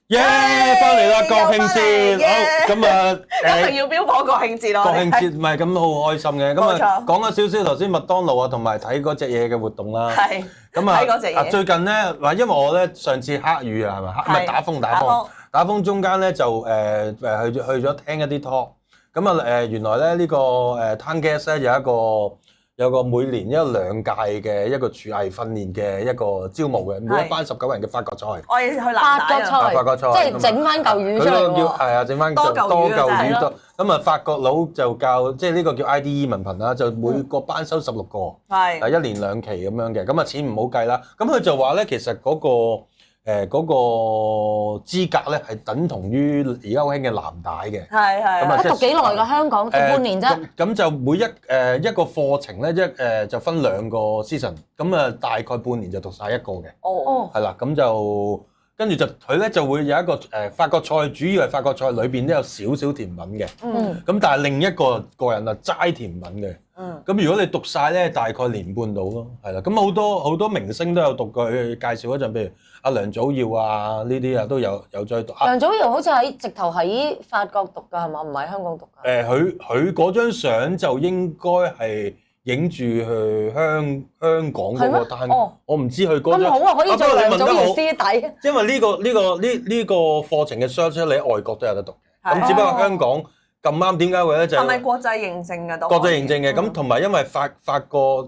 耶！翻嚟啦，國慶節，耶好咁啊！一定要標榜國慶節咯。國慶節唔係咁好開心嘅，咁冇錯啊講咗少少頭先麥當勞啊，同埋睇嗰隻嘢嘅活動啦。係咁睇嗰隻嘢啊，最近咧話，因為我咧上次黑雨啊，係咪？唔係打風中間咧就去咗聽一啲 talk。咁啊原來咧呢個Tangas 咧有個每年2屆嘅一個廚藝訓練嘅一個招募嘅，每一班19人嘅法國菜。我要去南法國大啊！法國菜即係整翻嚿魚出嚟佢嗰個叫喎。係啊，整翻多嚿魚多係咯多。咁啊，法國佬就教，即係呢個叫 IDE 文憑啦，就每個班收16個，係1年2期咁樣嘅。咁啊，錢唔好計啦。咁佢就話咧，其實嗰個資格咧係等同於而家好興嘅藍帶嘅。係咁啊讀幾耐㗎？香港讀半年啫。咁就每一個課程咧，就分2個 season，咁啊大概半年就讀晒一個嘅。哦，係啦，咁就跟住就佢咧就會有一個法國菜，主要係法國菜裏邊都有少少甜品嘅。嗯。咁但係另一個人啊齋甜品嘅。嗯。咁如果你讀晒咧，大概年半到咯，係啦。咁好多明星都有讀過，佢介紹嗰陣，譬如阿梁祖耀啊呢啲啊都有再讀。梁祖堯好似直頭喺法國讀㗎係嘛？唔係香港讀㗎。佢嗰張相就應該係影住去香港嗰個單。哦。我唔知佢嗰張。咁好啊，可以做梁祖堯師弟。因為呢個課程嘅 search 你喺外國都有得讀嘅。咁只不過香港咁啱點解會咧就係咪國際認證嘅都？國際認證嘅，咁同埋因為法國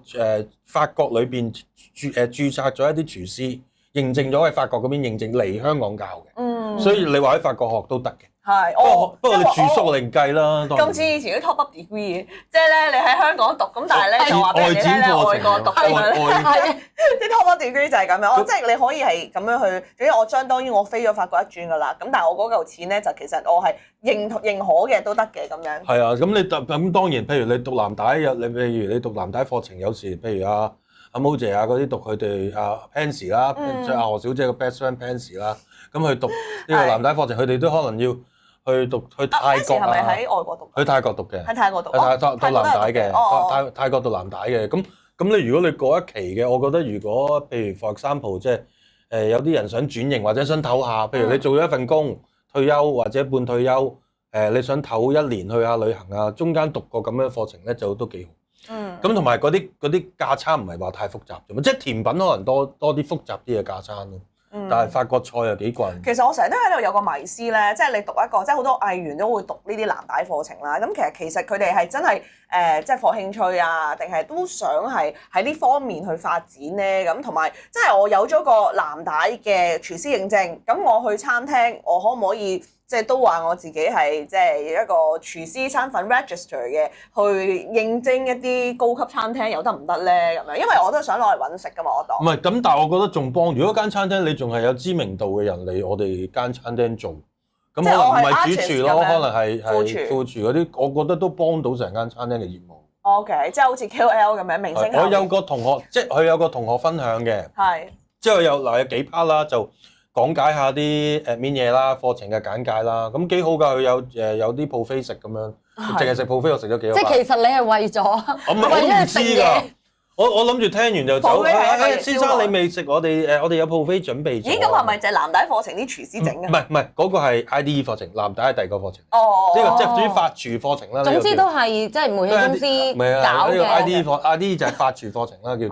裏邊註冊咗一啲廚師，認證咗喺法國嗰邊認證嚟香港教嘅，所以你話喺法國學都得嘅。係，不過你住宿另計啦。咁似以前啲 top up degree 嘅，即係咧你喺香港讀，咁但係咧就話俾人哋咧外國讀咁樣咧，啲 top up degree 就係咁樣。即係你可以係咁樣去，總之我當然我飛咗法國一轉㗎啦。咁但係我嗰嚿錢咧就其實我係認可嘅都得嘅咁樣。係啊，咁當然，譬如你讀藍帶譬如你讀藍帶課程，有時譬如阿毛姐啊嗰啲讀佢哋Pansy 啦，即係阿何小姐個 best friend Pansy 啦，咁去讀呢個藍帶課程，佢哋都可能要去泰國係咪喺外國讀？去泰國讀嘅，喺泰國讀，到藍帶嘅，泰國到藍帶嘅。咁你如果你過一期嘅，我覺得如果譬如 for example 即係有啲人想轉型或者想唞下，譬如你做咗一份工退休或者半退休，你想唞一年去下旅行啊，中間讀個咁樣課程咧就都幾好。咁同埋嗰啲架餐唔係話太複雜啫嘛，即係甜品可能多啲複雜啲嘅架餐咯。但係法國菜又幾貴。其實我成日都喺度有個迷思咧，即係你讀一個，即係好多藝員都會讀呢啲藍帶課程啦。咁其實佢哋係真係即係課興趣啊，定係都想係喺呢方面去發展咧？咁同埋即係我有咗個藍帶嘅廚師認證，咁我去餐廳，我可唔可以即係都話我自己係即係一個廚師身份 register 嘅，去應徵一啲高級餐廳又得唔得咧？咁樣，因為我都想攞嚟揾食噶嘛，我當。唔係咁，但係我覺得仲幫。如果間餐廳你仲係有知名度嘅人嚟我哋間餐廳做，咁可能唔係主廚咯，可能係副廚嗰啲，我覺得都幫到成間餐廳嘅業務。OK， 即係好似 KOL 咁樣明星。我有個同學，即係佢有個同學分享嘅，係，之後有幾 part 啦，就講解下啲admin嘢啦，課程嘅簡介啦，咁幾好㗎。佢有啲 buffet 食咁樣，淨係食 buffet 我食咗幾個。即係其實你係為咗我唔知㗎。我諗住聽完就走。先生你未食，我哋有 buffet 準備咗。咦，咁係咪就係藍帶課程啲廚師整嘅？唔係，嗰個係 IDE 課程，藍帶係第二個課程。哦，呢個即係屬於法廚課程啦。總之都係即係煤氣公司搞嘅。IDE 就係法廚課程啦，叫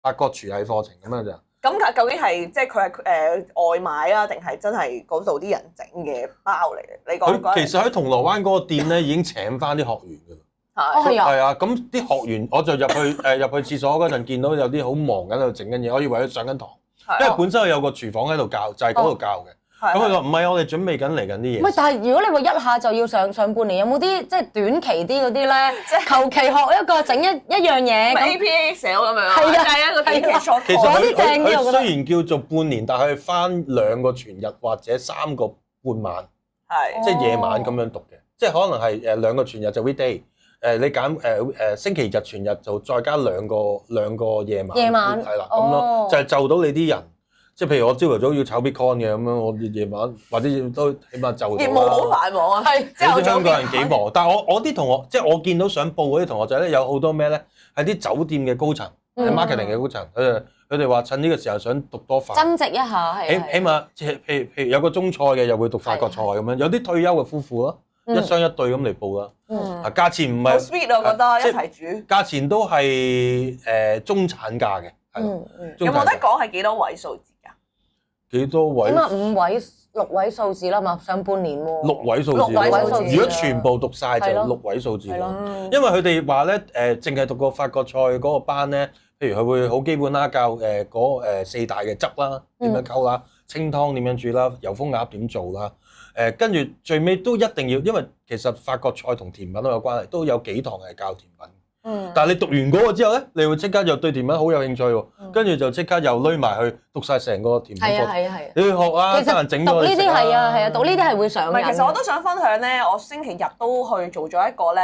法國廚藝課程咁樣就。咁究竟係即係佢係外賣啊，定係真係嗰度啲人整嘅包嚟嘅？你講佢其實喺銅鑼灣嗰個店咧已經請翻啲學員㗎啦。係啊，咁啲學員我就入去廁所嗰陣，見到有啲好忙緊喺度整緊嘢，我以為佢上緊堂，因為本身佢有個廚房喺度教，就係嗰度教嘅。咁佢話唔係，我哋準備緊嚟緊啲嘢。唔係，但係如果你話一下就要上半年，有冇啲即係短期啲嗰啲咧？求其學一個整一樣嘢咁 APA Excel 咁樣，係啊，計一個短期 short。其實佢雖然然叫做半年，但係佢翻2個全日或者3個半晚，係即係夜晚咁樣讀嘅，即係可能係2個全日就 weekday。你揀星期日全日就再加兩個夜晚，係啦咁咯，就係就到你啲人，即係譬如我朝頭早要炒 Bitcoin 嘅咁樣，我夜晚或者都起碼就到啦。業務好繁忙啊，係即係香港人幾忙，但係我啲同學，即係我見到想報嗰啲同學仔咧，有好多咩咧，係啲酒店嘅高層，係 marketing 嘅高層，佢哋話趁呢個時候想讀多法，增值一下係。起碼即係譬如有個中菜嘅，又會讀法國菜咁樣，有啲退休嘅夫婦咯。一雙一對咁嚟報啦，價錢唔係好 sweet 啊，我覺得一齊煮，價錢都係中產價嘅，有冇得講係幾多位數字㗎？幾多位？咁啊5位6位數字啦嘛，上半年喎。6位數字，如果全部讀晒就6位數字咯。因為佢哋話咧淨係讀個法國菜嗰個班咧，譬如佢會好基本啦，教嗰4大嘅汁啦，點樣溝啦，清湯點樣煮啦，油封鴨點做啦。跟住最尾都一定要，因為其實法國菜同甜品都有關係，都有幾堂係教甜品。但係你讀完嗰個之後咧，你會即刻又對甜品好有興趣喎，跟住就即刻又攏埋去讀晒成個甜品課。係啊。你去學啊，得閒整讀呢啲係啊，讀呢啲係會上癮。其實我都想分享咧，我星期日都去做咗一個咧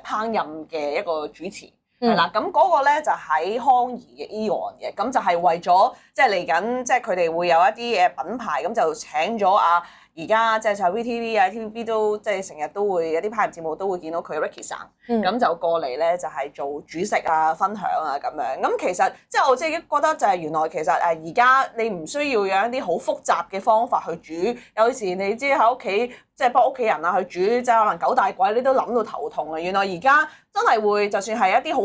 烹飪嘅一個主持。係啦，咁嗰個咧就喺康怡嘅 Eon 嘅，咁就係為咗即係嚟緊，即係佢哋會有一啲品牌，咁就請咗而家即係就 VTV 啊 TVB 都即係成日都會有啲烹飪節目都會見到佢 Ricky 生，咁就過嚟咧就係做煮食啊、分享啊咁樣。咁其實即係我自己覺得就係原來其實而家你唔需要有一啲好複雜嘅方法去煮，有時你知喺屋企即係幫屋企人啊去煮，即係可能九大簋你都諗到頭痛啊！原來而家真係會，就算係一啲好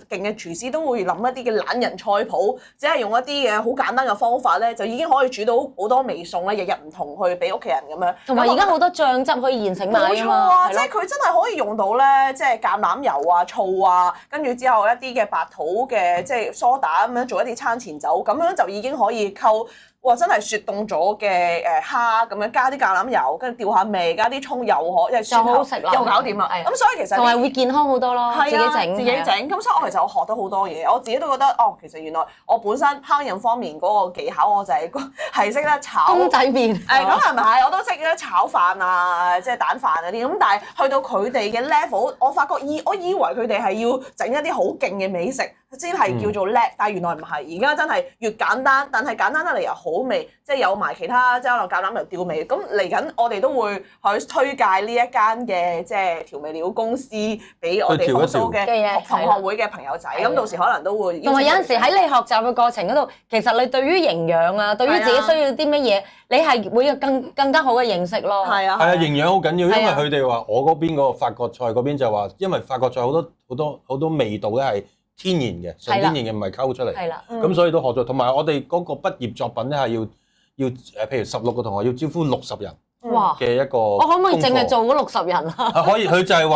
勁嘅廚師都會諗一啲嘅懶人菜譜，只係用一啲嘅好簡單嘅方法咧，就已經可以煮到好多味餸咧，日日唔同去俾屋企人咁樣。同埋而家好多醬汁可以現成買冇錯啊嘛，啊，係咯即係佢真係可以用到咧，即係橄欖油啊、醋啊，跟住之後一啲嘅白土嘅即係梳打咁樣做一啲餐前酒，咁樣就已經可以溝。哇！真係雪凍咗嘅蝦咁樣，加啲橄欖油，跟住調下味，加啲葱又可，即係就好好食啦又搞掂啦。係咁所以其實同埋會健康好多咯，自己係啊整，自己整。咁所以我其實我學到好多嘢，我自己都覺得哦，其實原來我本身烹飪方面嗰個技巧，我就係識得炒公仔麵。咁係咪？我都識得炒飯啊，即係蛋飯嗰啲。咁但係去到佢哋嘅 level，我發覺我以為佢哋係要整一啲好勁嘅美食先係叫做叻，但係原來唔係。而家真係越簡單，但係簡單得嚟又好味，即係有埋其他即係可能橄欖油調味。咁嚟緊我哋都會去推介呢一間嘅即係調味料公司俾我哋放蘇嘅同學會嘅朋友仔。咁到時可能都會同埋有陣時喺你學習嘅過程嗰度，其實你對於營養啊，對於自己需要啲乜嘢，你係會有更加好嘅認識咯。係啊，係啊，營養好緊要，因為係啊佢哋話我嗰邊嗰個法國菜嗰邊就話，因為法國菜好多味道咧係天然嘅，純天然嘅，唔係溝出嚟。係啦，咁所以都學咗，同埋我哋嗰個畢業作品咧係要譬如16個同學要招呼60人哇！嘅一個功課。我可唔可以淨係做嗰60人啊？可以，佢就係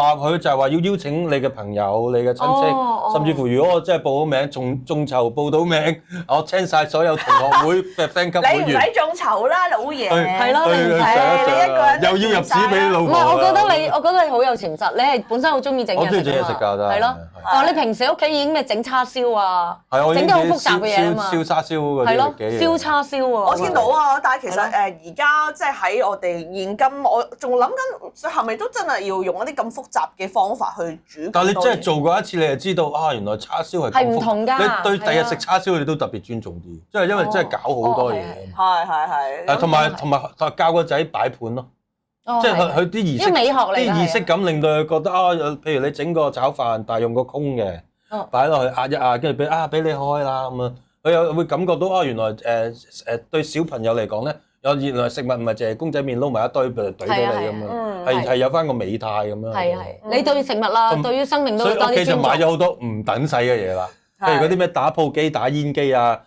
話要邀請你嘅朋友、你嘅親戚，甚至乎如果我真係報好名，眾籌報到名，我請晒所有同學會嘅 friend 級會員。你唔使眾籌啦，老爺。係咯你唔使你一個人又要入紙俾老婆。唔係，我覺得你好有潛質，你係本身好中意整嘢食㗎嘛。我中意整嘢食㗎，真係。係咯。哦，你平時屋企已經咩整叉燒啊？整啲好複雜嘅嘢啊嘛。燒叉燒嗰啲係咯，嘅嘢燒叉燒喎。我見到啊，但係其實而家即係喺我哋現今，我仲諗緊係咪都真係要用一啲咁複雜嘅方法去煮？但係你真係做過一次，你就知道啊，原來叉燒係唔同㗎。你對第日食叉燒，你都特別尊重啲，即係因為真係搞好多嘢。係。同埋教個仔擺盤咯。即係佢啲儀式感令到佢覺得啊，譬如你整個炒飯，但係用個空嘅，擺落去壓一壓，跟住俾你開啦咁啊，佢又會感覺到啊，原來對小朋友嚟講咧，原來食物唔係淨係公仔麵撈埋一堆就懟俾你咁樣，係有翻個美態咁樣。係你對食物啦，對於生命都多啲尊重。所以屋企就買咗好多唔等使嘅嘢啦，譬如嗰啲咩打泡機、打煙機啊，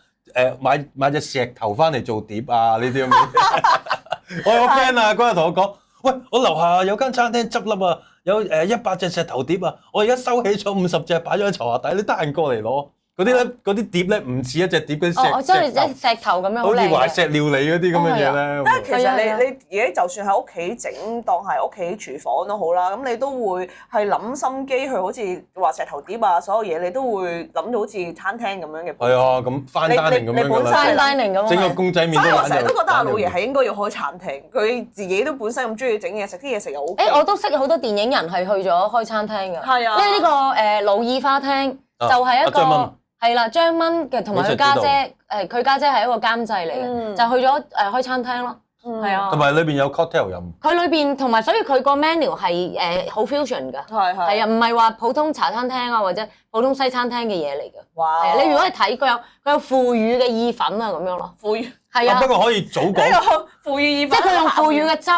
買隻石頭翻嚟做碟啊呢啲咁嘅。我有個 friend 啊，嗰日同我講。喂，我樓下有間餐廳執笠啊，有100隻石頭碟啊，我而家收起咗50隻，擺咗喺床下底，你得閒過嚟攞。嗰啲碟咧唔似一隻碟嗰啲即係石頭咁樣好似懷石料理嗰啲咁嘅嘢咧。但係其實你而家就算喺屋企整，當係屋企廚房都好啦，咁你都會係諗心機去，好似話石頭碟啊，所有嘢你都會諗到好似餐廳咁樣嘅。係啊，咁翻單寧咁樣㗎啦。翻單寧咁。整個公仔麵都所以我成日都覺得阿老爺係應該要開餐廳，佢自己都本身咁中意整嘢食，啲嘢食又 OK。我都識好多電影人係去咗開餐廳㗎。係啊。因為呢個魯爾花廳就係一個。係啦，張蚊嘅同埋佢家姐，佢家姐係一個監製嚟嘅，就去咗開餐廳咯，係啊。同埋裏邊有 cocktail 飲。佢裏邊同埋所以佢個 menu 係好 fusion 㗎，係啊，唔係話普通茶餐廳啊或者普通西餐廳嘅嘢嚟㗎。哇！係啊，你如果係睇佢有腐乳嘅意粉啊咁樣咯，腐乳係啊。不過可以早講。呢個腐乳意粉，即係佢用腐乳嘅汁。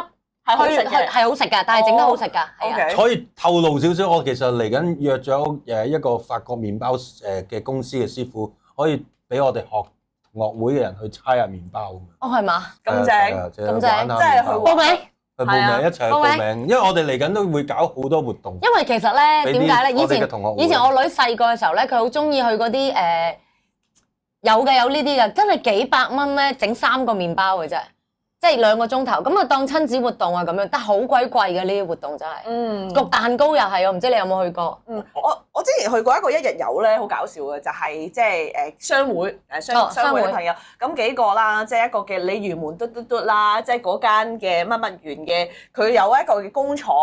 係好食㗎，但係整得好食㗎，係啊。可以透露少少，我其實嚟緊約咗一個法國麵包嘅公司嘅師傅，可以俾我哋學會嘅人去猜下麵包。哦，係嘛？咁正，即係去報名，去報名一齊去報名，因為我哋嚟緊都會搞好多活動。因為其實咧，點解咧？以前我女細個嘅時候咧，佢好中意去嗰啲有呢啲嘅，真係幾百蚊咧整3個麵包嘅啫。即係2個鐘頭，咁啊當親子活動啊咁樣，但係好鬼貴嘅呢啲活動真係。焗蛋糕又係，我唔知你有冇去過？我之前去過一個1日遊咧，好搞笑嘅，就係即係商會商會嘅朋友，咁幾個啦，即係一個嘅鯉魚門嘟啦，即係嗰間嘅乜園嘅，佢有一個嘅工廠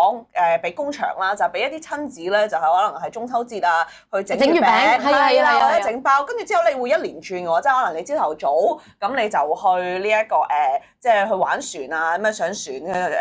俾工場啦，就俾一啲親子咧，就係可能係中秋節啊，去整月餅，係啦，或者整包，跟住之後你會一連串嘅喎，即係可能你朝頭早咁你就去呢一個即係去玩船啊，咁上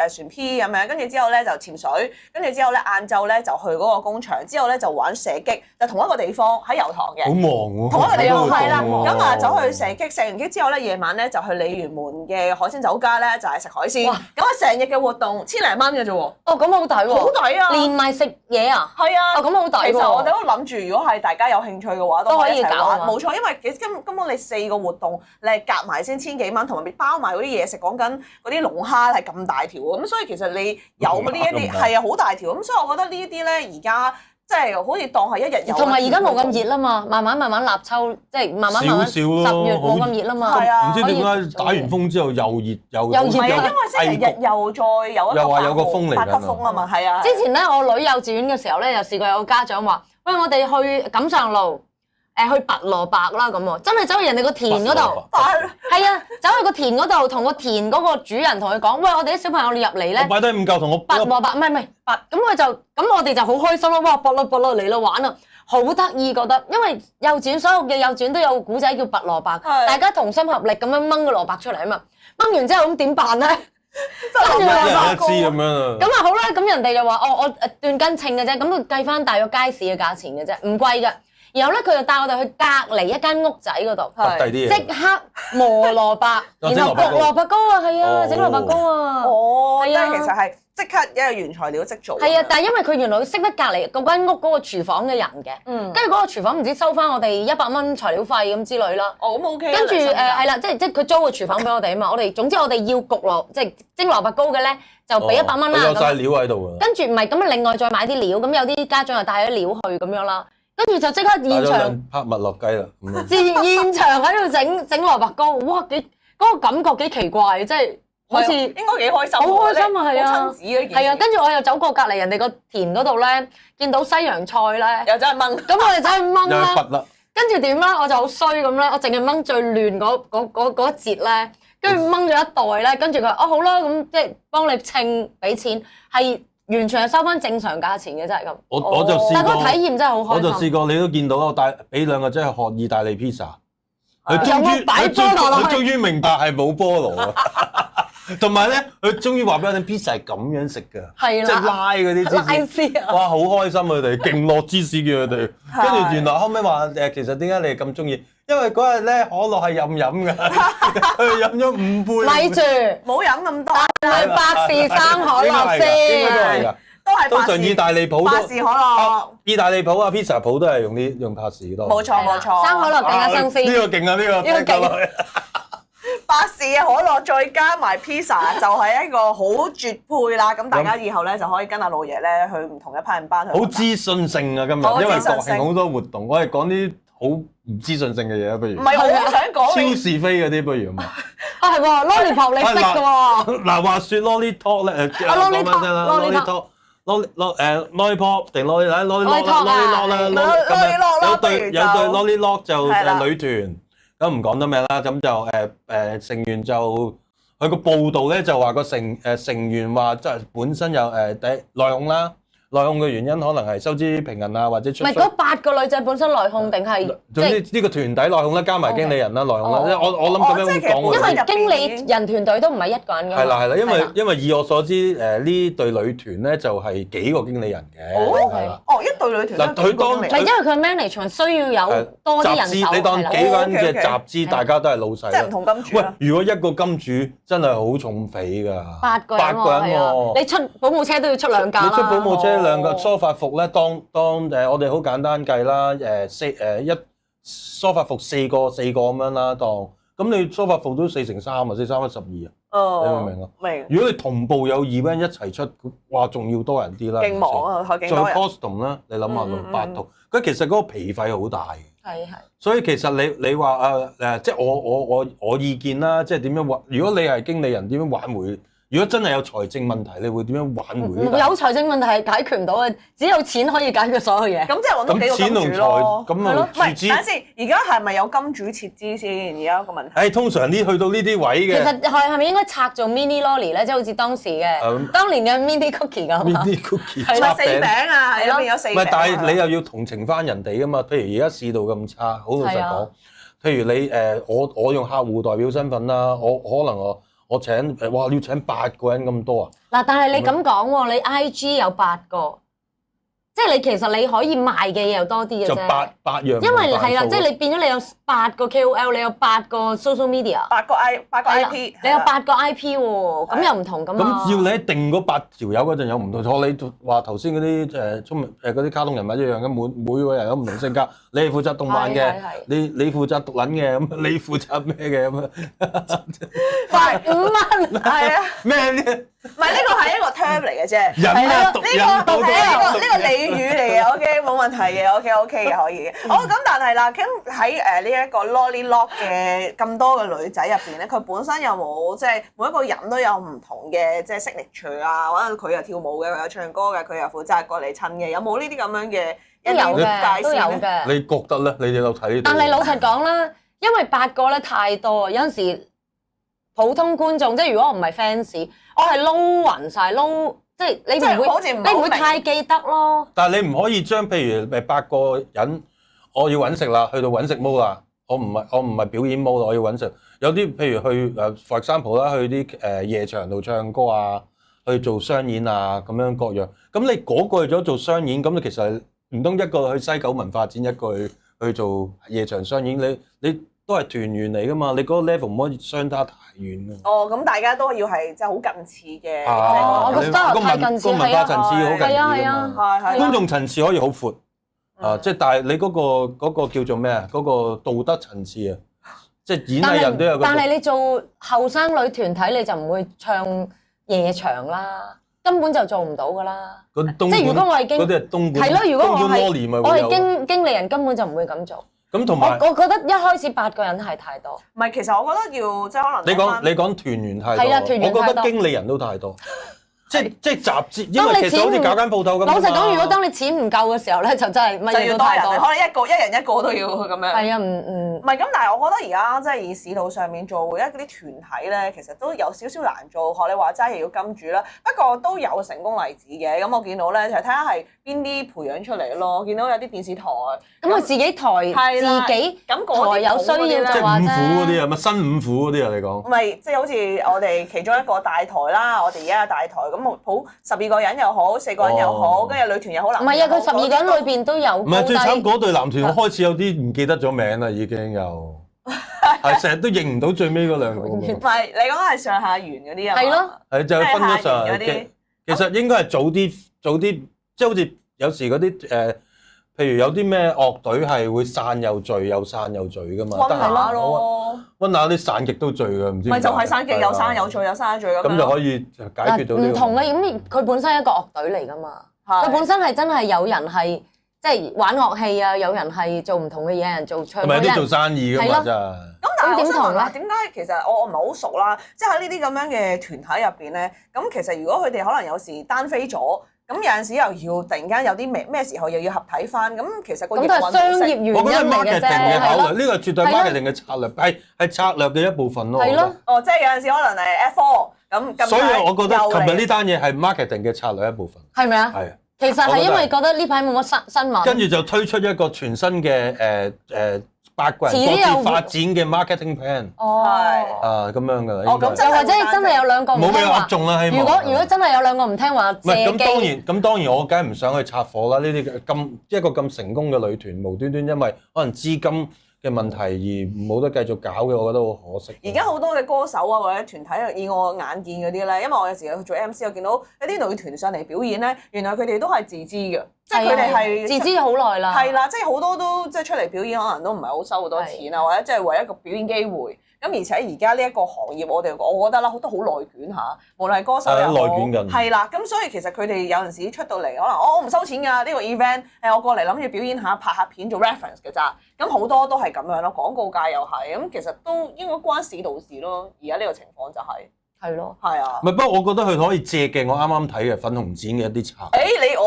船 P 咁樣，跟住之後咧就潛水，跟住之後咧晏晝咧就去嗰個工場，之後咧就玩射擊，就同一個地方喺油塘嘅。好忙喎，同一個地方係啦，好咁啊走去射擊，射完擊之後咧，夜晚咧就去鯉魚門嘅海鮮酒家咧，就係食海鮮。哇咁啊成日嘅活動千零蚊嘅啫喎，哦，咁好抵喎，好抵啊！連埋食嘢啊！係啊，哦咁好抵喎其實我哋都諗住，如果係大家有興趣嘅話，都可以一齊搞啊玩。冇錯，因為根本你4個活動，你係夾埋先千幾蚊，同埋包埋嗰啲嘢食，講緊嗰啲龍蝦係咁大條喎，咁所以其實你有嗰啲一啲係啊好大條，咁所以我覺得呢一啲咧而家。即係好似當係一日遊，同埋而家冇咁熱啦嘛，慢慢立秋，即係慢慢少少咯10月冇咁熱啦嘛。係啊唔知點解打完風之後又熱又唔係啊，因為星期日又再有一個又話有個風嚟㗎8級風啊嘛，係啊。之前咧，我女幼稚園嘅時候咧，又試過有個家長話：喂，我哋去錦上路，去拔蘿蔔啦咁喎，真係走去人哋個田嗰度。係啊，走去個田嗰度，同個田嗰個主人同佢講：喂，我哋啲小朋友你入嚟咧，擺低5嚿同我拔蘿蔔，唔係拔，咁我哋就好開心咯！哇，拔咯嚟咯玩啊，好得意覺得，因為幼稚園所有嘅幼稚園都有古仔叫拔蘿蔔，大家同心合力咁樣掹個蘿蔔出嚟啊嘛，掹完之後咁點辦咧？跟住一人話一支咁樣啊！咁啊好啦，咁人哋就話我斷斤稱嘅啫，咁佢計翻大約街市嘅價錢嘅啫，唔貴㗎。然後咧，佢就帶我哋去隔離一間屋仔嗰度，揼低啲嘢，即刻磨蘿蔔，然後焗蘿蔔糕啊，係啊，整蘿蔔糕啊，哦，即係啊係其實係即刻一個原材料即做。係啊，但係因為佢原來識得隔離嗰間屋嗰個廚房嘅人嘅，跟住嗰個廚房唔知收翻我哋100蚊材料費咁之類啦。哦，咁 OK。跟住係啦，即係佢租個廚房俾我哋啊嘛，總之我哋要焗即係蒸蘿蔔糕嘅咧，就俾100蚊啦。有晒料喺度㗎。跟住唔係咁啊，另外再買啲料，咁有啲家長又帶咗料去咁樣啦。跟住就即刻現場拍麥樂雞啦，咁啊！現場喺度整蘿蔔糕，哇！嗰個感覺幾奇怪，即係好似應該幾開心。好開心啊，係啊，好親子嘅件事。係啊，跟住我又走過隔離人哋個田嗰度咧，見到西洋菜咧，又真係掹。咁我哋走去掹又去拔啦。跟住點咧？我就好衰咁咧，我淨係掹最亂嗰一節咧，跟住掹咗一袋咧，跟住佢話哦好啦，咁即係幫你稱俾錢係。完全係收翻正常價錢嘅，真係咁。我就試過，但係個體驗真係好開心。我就試過，你都見到啦，我俾2個仔去學意大利披薩，佢終於明白係冇菠蘿啊！同埋咧，佢終於話俾我聽，披薩係咁樣食㗎，係啦，即係拉嗰啲芝士。哇，好開心佢哋，勁落芝士叫佢哋。跟住原來後尾話其實點解你哋咁中意？因為嗰日咧可樂係任飲㗎，佢飲咗5杯。咪住，冇飲咁多。係百事生可樂先，應該都係㗎。都係通常意大利鋪百事可樂。意大利鋪啊，pizza 鋪都係用百事多。冇錯。生可樂更加新鮮。呢個勁啊！呢個勁。百事嘅可樂再加埋 pizza 就係一個好絕配啦！咁大家以後咧就可以跟阿老爺咧去唔同嘅烹飪班去。好資訊性啊！今日因為國慶好多活動，我哋講啲好唔資訊性嘅嘢啊，不如。唔係，我好想講超是非嗰啲，不如咁啊。係喎，Lollipop 你識㗎喎。嗱，話説 Lolly Talk 咧，講翻聲啦，Lolly Talk，Lollipop 定 Lolly Lock 啦，有對 Lolly Lock 就女團。咁唔講得咩啦，咁就成員就佢個報道咧就話個成員話即係本身有第內訌啦，內訌嘅原因可能係收支平衡啊，或者出唔係嗰8個女仔本身內訌定係總之呢個團體內訌啦，加埋經理人啦內訌啦，我諗咁樣會講因為經理人團隊都唔係一個人㗎。係啦，因為以我所知呢隊女團咧就係幾個經理人嘅，係啦。哦，一隊女團。嗱，佢當係因為佢 management 需要有多啲人手。你當幾個人嘅集資，大家都係老細。即係唔同金主。喂，如果一個金主真係好重匪㗎。8個人喎，你出保姆車都要出2架啦。你出保姆車2個梳化服咧，當我哋好簡單計啦，一梳化服4個咁樣啦，當咁你梳化服都4乘3啊，4、3、12啊。你明唔明啊？明。如果你同步有event一齊出，哇，仲要多人啲啦。勁忙啊，係勁多人。再 costume 啦，你諗下8套，佢其實嗰個皮費好大嘅。係。所以其實你話即係我意見啦，即係點樣如果你係經理人，點樣挽回？如果真係有財政問題，你會點樣挽回？有財政問題係解決唔到嘅，只有錢可以解決所有嘢。咁即係揾到幾個金主咯。咁啊，唔係，等先，而家係咪有金主撤資先？而家個問題。通常去到呢啲位嘅。其實係咪應該拆做 mini lolly 咧？即係好似當時嘅當年嘅 mini cookie 咁。mini cookie 係啦，4餅啊，入邊有4餅。唔係，但係你又要同情翻人哋噶嘛？譬如而家市道咁差，好老實講。譬如你我用客戶代表身份啦，可能我請哇，要請8個人咁多啊！嗱，但係你咁講喎，你 IG 有8個，即係你其實你可以賣嘅嘢又多啲嘅就啫。八樣。因為係啦，即係你變咗你有8個 KOL，你有8個 social media， 8個 IP，你有8個 IP 喎，咁又唔同噶嘛。咁要你定嗰8條友嗰陣有唔同，學你話頭先嗰啲聰明嗰啲卡通人物一樣嘅，每個人有唔同性格。你係負責動漫嘅，你負責毒撚嘅，咁你負責咩嘅咁啊？快5蚊，係啊，咩呢？唔係呢個係一個 term 嚟嘅啫。人啊，毒人好多呢個俚語嚟嘅，OK 冇問題嘅，OK 嘅可以嘅。好咁，但係啦，咁喺呢一個 Lolly Lock 嘅咁多個女仔入邊咧，佢本身有冇即係每一個人都有唔同嘅即係 signature 啊，或者佢又跳舞嘅，佢又唱歌嘅，佢又負責過嚟襯嘅，有冇呢啲咁樣嘅都有嘅，都有嘅。嘅。你覺得咧？你哋有睇呢度？但係老實講啦，因為8個咧太多，有陣時普通觀眾即係如果我唔係 fans，我係撈暈晒，即係你唔會，好似唔係好你唔會太記得咯。但係你唔可以將譬如8個人，我要揾食啦，去到揾食 mode 啦，我唔係表演 mode 啦，我要揾食。有啲譬如去for example 啦，去啲夜場度唱歌啊，去做商演啊咁樣各樣。咁你嗰個去咗做商演，咁你其實唔通一個去西九文化展，一個去做夜場商演，你都係團員嚟噶嘛？你嗰個 level 唔可以相差太遠㗎。哦，咁大家都要係即係好近似嘅，我個 style 太近似，個文化層次好近似㗎嘛。係觀眾層次可以好闊啊，即係但係你嗰個叫做咩啊？嗰個道德層次啊，即係演藝人都有個。但係你做後生女團體，你就唔會唱夜場啦，根本就做唔到㗎啦。即係如果我係經嗰啲係東莞，係咯，如果我係係經理人，根本就唔會咁做。咁同埋，我覺得一開始8個人係太多。唔係，其實我覺得要即係可能你講團員太多，係啦，團員太多。我覺得經理人都太多。即係集資，因為其實好似搞間鋪頭咁。老實講，如果當你錢唔夠嘅時候咧，就真係乜嘢都太多。可能一人一個都要咁樣。係啊，唔係咁，但係我覺得而家即係以市道上面做一啲團體咧，其實都有少少難做。學你話齋又要金主啦，不過都有成功例子嘅。咁我見到咧就係睇下係邊啲培養出嚟咯。見到有啲電視台，咁佢自己台自己台有需要即係就話啫。五虎嗰啲啊，咪新五虎嗰啲啊，你講。唔係，即係好似我哋其中一個大台啦，我哋而家嘅大台咁好12個人又好，4個人又好，跟住女團又好，男唔係啊，佢12個人裏邊都有。唔係最慘嗰隊男團，我開始有啲唔記得咗名啦，已經又係成日都認唔到最尾嗰兩個。唔係，你講係上下元嗰啲啊？係咯，係就分咗上嗰啲。其實應該係早啲，即係好似有時嗰啲譬如有啲咩樂隊係會散又聚，又散又聚噶嘛。溫拿咯，溫拿啲散極都聚㗎，唔知。咪就係散極有散有聚，有散有聚咁樣。咁就可以解決到呢個。唔同嘅，咁佢本身係一個樂隊嚟㗎嘛。佢本身係真係有人係即係玩樂器啊，有人係做唔同嘅嘢，有人做唱。同埋有啲做生意㗎嘛，真係。咁但係我想問下，點解其實我唔係好熟啦？即係喺呢啲咁樣嘅團體入邊咧，咁其實如果佢哋可能有時單飛咗，咁有陣時又要突然間有啲咩時候又要合體翻，咁其實個營運咁都係商業原因嚟嘅啫。我覺得係 marketing 嘅考慮，呢個絕對係係 marketing 嘅策略，係策略嘅一部分咯。係咯。哦，即係有陣時可能係 F4 咁。所以我覺得琴日呢單嘢係 marketing 嘅策略一部分。係咪啊？係。其實係因為覺得呢排冇乜新聞。跟住就推出一個全新嘅8個人各自發展嘅 marketing plan。哦。啊，咁樣㗎啦。哦，咁又或者真係有兩個唔聽話。冇俾我中啦，希望。如果真係有兩個唔聽話，唔係咁當然我梗係唔想去拆夥啦。呢啲一個咁成功嘅女團，無端端因為可能資金嘅問題而冇得繼續搞嘅，我覺得好可惜。而家好多嘅歌手啊，或者團體，以我眼見嗰啲咧，因為我有時去做 MC，我見到一啲女團上嚟表演咧，原來佢哋都係自資嘅，即係佢哋係自資好耐啦。係啦，即係好多都即係出嚟表演，可能都唔係好收好多錢啊，或者即係為一個表演機會。咁而且而家呢一個行業，我覺得啦，都好內卷嚇，無論係歌手又好，內卷緊。係啦，咁所以其實佢哋有陣時出到嚟，可能我唔收錢㗎，呢個 event 我過嚟諗住表演下，拍下片做 reference 嘅咋。咁好多都係咁樣咯，廣告界又係，咁其實都應該關市道事咯。而家呢個情況就係。係咯，係啊。唔係，不過我覺得佢可以借鏡我啱啱睇嘅粉紅展嘅一啲策。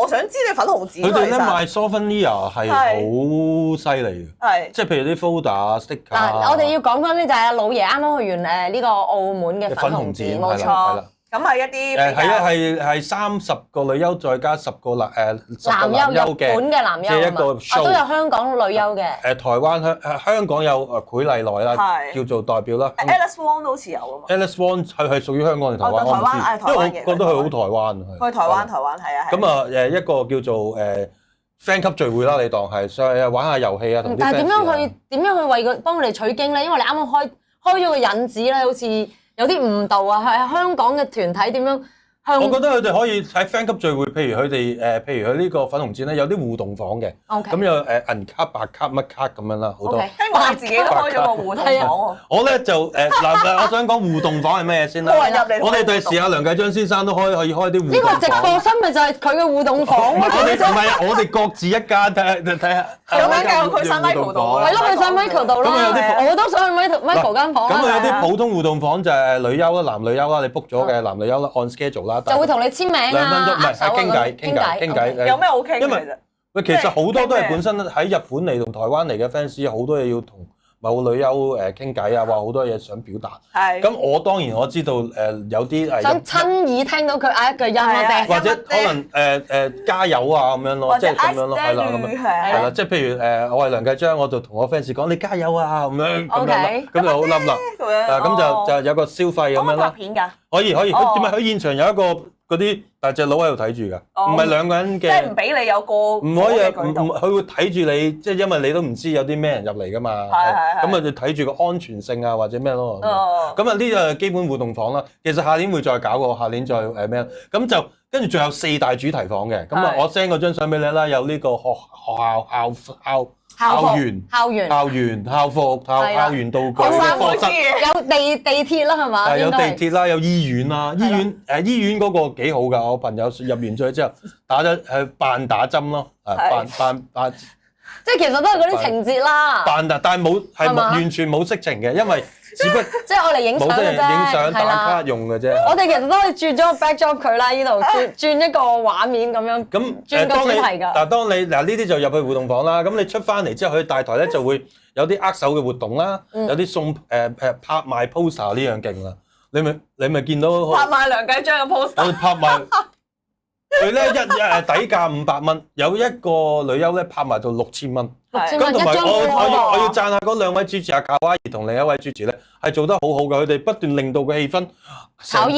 我想知你粉紅展。佢哋咧賣 souvenir 係好犀利嘅。係。即係譬如啲 folder、sticker。嗱，我哋要講翻咧，就係老爺啱啱去完呢個澳門嘅粉紅展，冇錯。咁係一啲係30個女優再加10個男優嘅，日本嘅男優即係一個 show 都有香港女優嘅。台灣香港有許麗奈啦，叫做代表啦。Alice Wong 都好似有㗎嘛。Alice Wong 係屬於香港定台灣？我唔知，因為我覺得佢好台灣。去台灣係啊。咁啊一個叫做 friend 級聚會啦，你當係上去玩下遊戲啊，同啲 friend 但係點樣試下去為佢幫佢哋取經咧？因為你啱啱開咗個引子咧，好似有啲誤導啊！係香港嘅團體點樣向？我覺得佢哋可以喺 friend 級聚會，譬如佢哋譬如佢呢個粉紅展咧，有啲互動房嘅， OK 咁有銀卡、白卡、乜卡咁樣啦，好多。 OK 聽講你自己都開咗個互動房喎。我咧就嗱，我想講互動房係咩嘢先啦？多人入嚟我哋第時阿梁繼章先生都可以開啲互呢個直動房。播室咪就係佢嘅互動房咯。唔係啊，我哋各自一間睇下。有咩教佢上 Michael 度啊係咯，去上 Michael 度啦。咁啊有啲我都想去 Michael 間房啦。咁啊有啲普通互動房就係女優啦，男女優啦，你 book 咗嘅男女優啦，按 schedule 啦。就會同你簽名2分鐘，唔係係傾偈傾偈。有咩好傾因為其實？喂，其實好多都係本身喺日本嚟同台灣嚟嘅 fans，好多嘢要同某女優傾偈啊，話好多嘢想表達。係。咁我當然我知道有啲係想親耳聽到佢嗌一句音啊，或者可能加油啊咁樣咯，即係咁樣咯，係啦咁樣，係啦，即係譬如我係梁繼章，我就同我 fans 講你加油啊咁樣咁樣啦，咁就好冧啦。咁就有個消費咁樣拍啦。片㗎？可以，點哦解佢現場有一個嗰啲大隻佬喺度睇住㗎？唔係兩個人即係唔嘅，俾你有個唔可以舉動佢會睇住你，即係因為你都唔知有啲咩人入嚟㗎嘛。係咁啊，就睇住個安全性啊，或者咩咯。哦咁啊，呢個係基本互動房啦。其實下年會再搞喎，下年再咩？咁就跟住仲有4大主題房嘅。咁啊，係我 send 嗰張相俾你啦，有呢個學校園、校服、校園道具、課室。有地鐵啦，係嘛？係有應該地鐵啦，有醫院啦，醫院嗰個幾好㗎。我朋友入完咗之後打咗扮打針咯，扮即係其實都係嗰啲情節啦。但係冇係嘛完全冇色情嘅，因為只不即係我嚟影相冇色嘅啫，情影相打係啦卡用嘅啫。我哋其實都可以轉咗個 backdrop 佢啦，呢度轉一個畫面咁樣。咁轉個當你主題㗎。嗱，當你嗱呢啲就入去互動房啦。咁你出翻嚟之後，去大台咧就會有啲握手嘅活動啦，有啲送拍賣 poster 呢樣勁啦。你咪見到拍賣梁繼章嘅我 poster。哋拍賣佢咧底價500蚊，有一個女優咧拍賣到6000蚊。係咁同埋一張我要讚下嗰兩位主持阿卡哇伊同另一位主持咧，係做得好好嘅，佢哋不斷令到個氣氛炒熱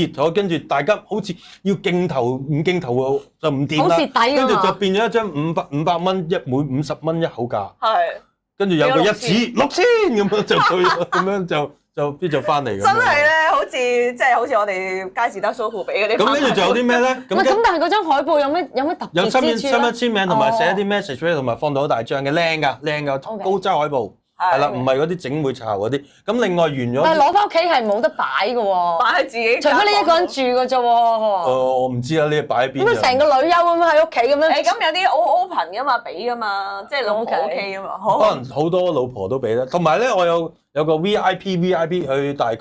咗，跟住大家好似要鏡頭唔鏡頭就唔掂啦，好蝕底㗎嘛跟住就變咗一張500蚊每50蚊一口價，係。跟住有個一紙6000咁樣就退咗，咁樣就邊就翻嚟咁樣。真係咧，好似我哋佳士得 Soho 俾嗰啲。咁跟住仲有啲咩咧？唔係咁，但係嗰張海報有咩特有別之處咧？簽名同埋寫一啲哦 message 俾你，同埋放到好大張嘅，靚㗎， OK 高質海報，係啦，唔係嗰啲整會巢嗰啲。咁另外完咗，但係攞翻屋企係冇得擺嘅喎，擺喺自己。除非你一個人住嘅啫喎。我唔知啦，呢擺喺邊啫。咁成個女優咁樣喺屋企咁樣。誒咁有啲 open 噶嘛，俾噶嘛，即係老婆 OK 噶嘛。好。可能好多老婆都俾啦。同埋咧，我有個 VIP，佢大概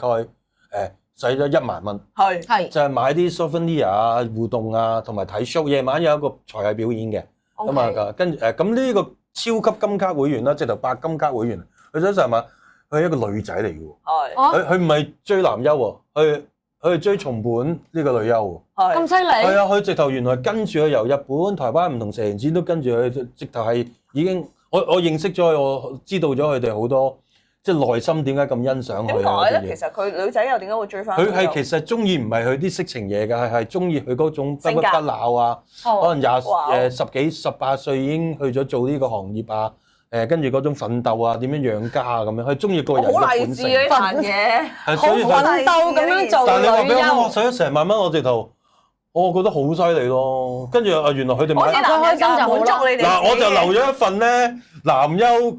使咗1萬蚊，係。就係買啲 souvenir 啊、互動啊，同埋睇 show。夜晚有一個才藝表演嘅，咁啊，跟住咁呢個超級金卡會員啦，直頭白金卡會員，佢想成日問佢係一個女仔嚟嘅喎，係。佢唔係追男優喎，佢係追松本呢個女優喎。咁犀利。係啊，佢直頭原來跟住佢由日本、台灣唔同成員展都跟住佢，直頭係已經我認識咗佢，我知道咗佢哋好多即係內心點解咁欣賞佢啊啲嘢。點解咧？其實佢女仔又點解會追翻？佢係其實中意唔係佢啲色情嘢㗎，係中意佢嗰種不性格不鬧啊，哦可能哇十幾18歲已經去咗做呢個行業啊，跟住嗰種奮鬥啊，點樣養家啊咁樣，佢中意個人好嘅本性。勵志嘅呢份嘢。係好所以佢奮鬥咁樣做但係你話俾女我，我優。使咗成萬蚊，我直頭，我覺得好犀利咯。跟住原來佢哋買好似男人就滿足你哋。嗱，我就留咗一份咧男優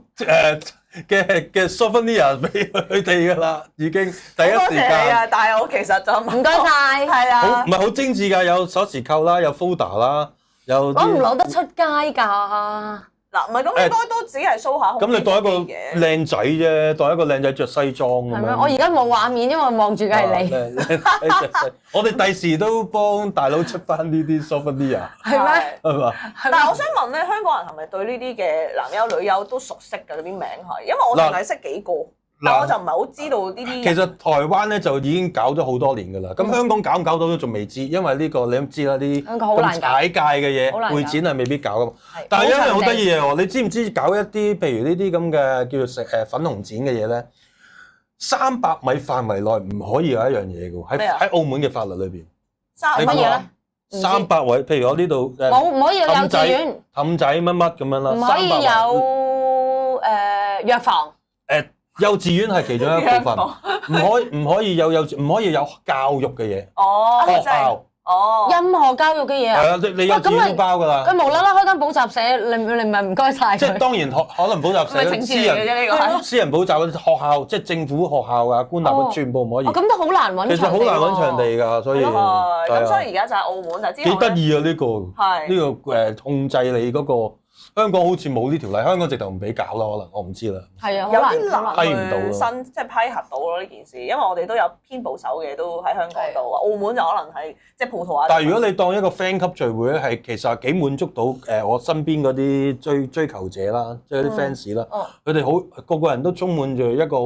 嘅 souvenir 俾佢哋㗎啦，已經第一時多謝你間。啊！但係我其實就唔該晒。係啊好唔。係好精緻㗎，有鎖匙扣啦，有 folder 啦，有攞唔啲攞得出街㗎？嗱，唔係咁應該都只係 show 下胸咁你當一個嘅。靚仔啫，當一個靚仔着西裝咁係咩？樣。我而家冇畫面，因為望住嘅係你。我哋第時都幫大佬出翻呢啲 souvenir，係咩？係嘛？但係我想問咧，香港人係咪對呢啲嘅男優女優都熟悉㗎？嗰啲名係，因為我淨係識幾個，但我就唔係好知道呢啲。其實台灣咧就已經搞咗好多年㗎啦，咁香港搞唔搞到都仲未知，因為呢個你都知啦，啲香港好難搞咁踩界嘅嘢，好難搞會展係未必搞㗎嘛。係但係因為好好場地得意嘢喎，你知唔知搞一啲譬如呢啲咁嘅叫做粉紅展嘅嘢咧？300米範圍內唔可以有一樣嘢嘅喎，咩啊喺澳門嘅法律裏邊。乜你估下乜嘢咧？ 300位，譬如我呢度唔可以有幼稚園，氹仔乜乜咁樣啦，唔可以有藥房。幼稚園係其中一部分，唔可以有唔可以有教育嘅嘢，哦，學真係校哦，任何教育嘅嘢啊！係啊，你幼稚園都包㗎啦。佢無啦啦開間補習社，你咪唔該晒佢。即係當然可能補習社、咪情私節嚟嘅啫呢個係。私人補習嗰啲學校，即係政府學校啊、官立哦嘅全部唔可以。咁都好難揾。其實好難揾場地㗎，所以係咁，所以以而家就係澳門就之幾後咧，得意啊呢個係呢個控制你嗰個。香港好似冇呢條例，香港直頭唔俾搞啦，可能我唔知啦。係啊，好有難啲難批唔到咯去即係批核到咯呢件事，因為我哋都有偏保守嘅都喺香港度啊，澳門就可能係即係葡萄牙。但係如果你當一個 fan 級聚會咧，係其實係幾滿足到我身邊嗰啲追求者啦，即係啲 fans 啦，佢哋好個個人都充滿住一個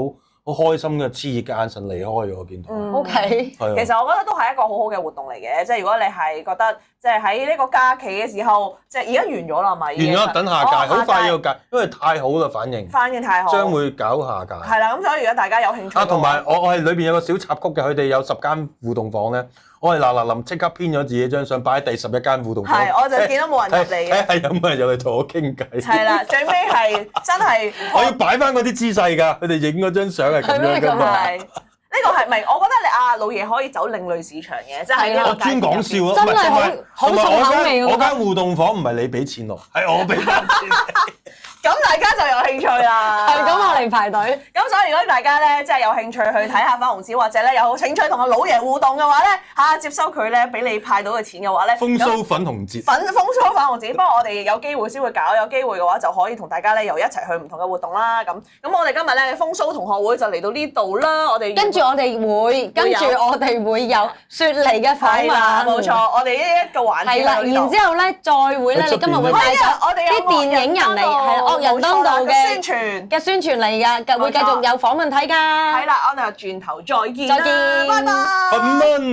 好開心嘅熾熱嘅眼神離開咗，我見到。O K。係啊其實我覺得都係一個好好嘅活動嚟嘅，即係如果你係覺得即係喺呢個假期嘅時候，即係而家完咗啦，係咪？完咗，等下屆，好快要屆，因為太好啦反應，反應太好，將會搞下屆。係啦，咁所以如果大家有興趣，同埋我係裏邊有個小插曲嘅，佢哋有10間互動房咧，我係嗱即刻編咗自己張相擺喺第11間互動房。係，我就見到冇人入嚟嘅。係有冇人入嚟同我傾偈？係啦，最尾係真係我要擺翻嗰啲姿勢㗎，佢哋影嗰張相係咁樣㗎嘛。係呢個係咪？我覺得你阿老爺可以走另類市場嘅，即係呢個我專講笑咯，真係好同埋重口味我間互動房唔係你俾錢我，係我俾翻錢你。咁大家就有興趣啦。係咁，我嚟排隊。咁所以如果大家咧，即係有興趣去睇下粉紅紙，或者咧有興趣同阿老爺互動嘅話咧，接收佢咧俾你派到嘅錢嘅話咧，風騷粉紅節，風騷粉紅紙。不過我哋有機會先會搞，有機會嘅話就可以同大家咧又一齊去唔同嘅活動啦。咁我哋今日咧風騷同學會就嚟到呢度啦。我哋跟住我哋會有雪梨嘅訪係啦，問，冇錯。我哋呢一個環節係啦，然之後咧再會咧，你今日會帶咗我哋有啲電影人嚟，係惡人當道宣傳嘅宣傳嚟㗎，會繼續有訪問睇㗎。係啦，我哋轉頭再見啦，再見拜拜。粉蚊。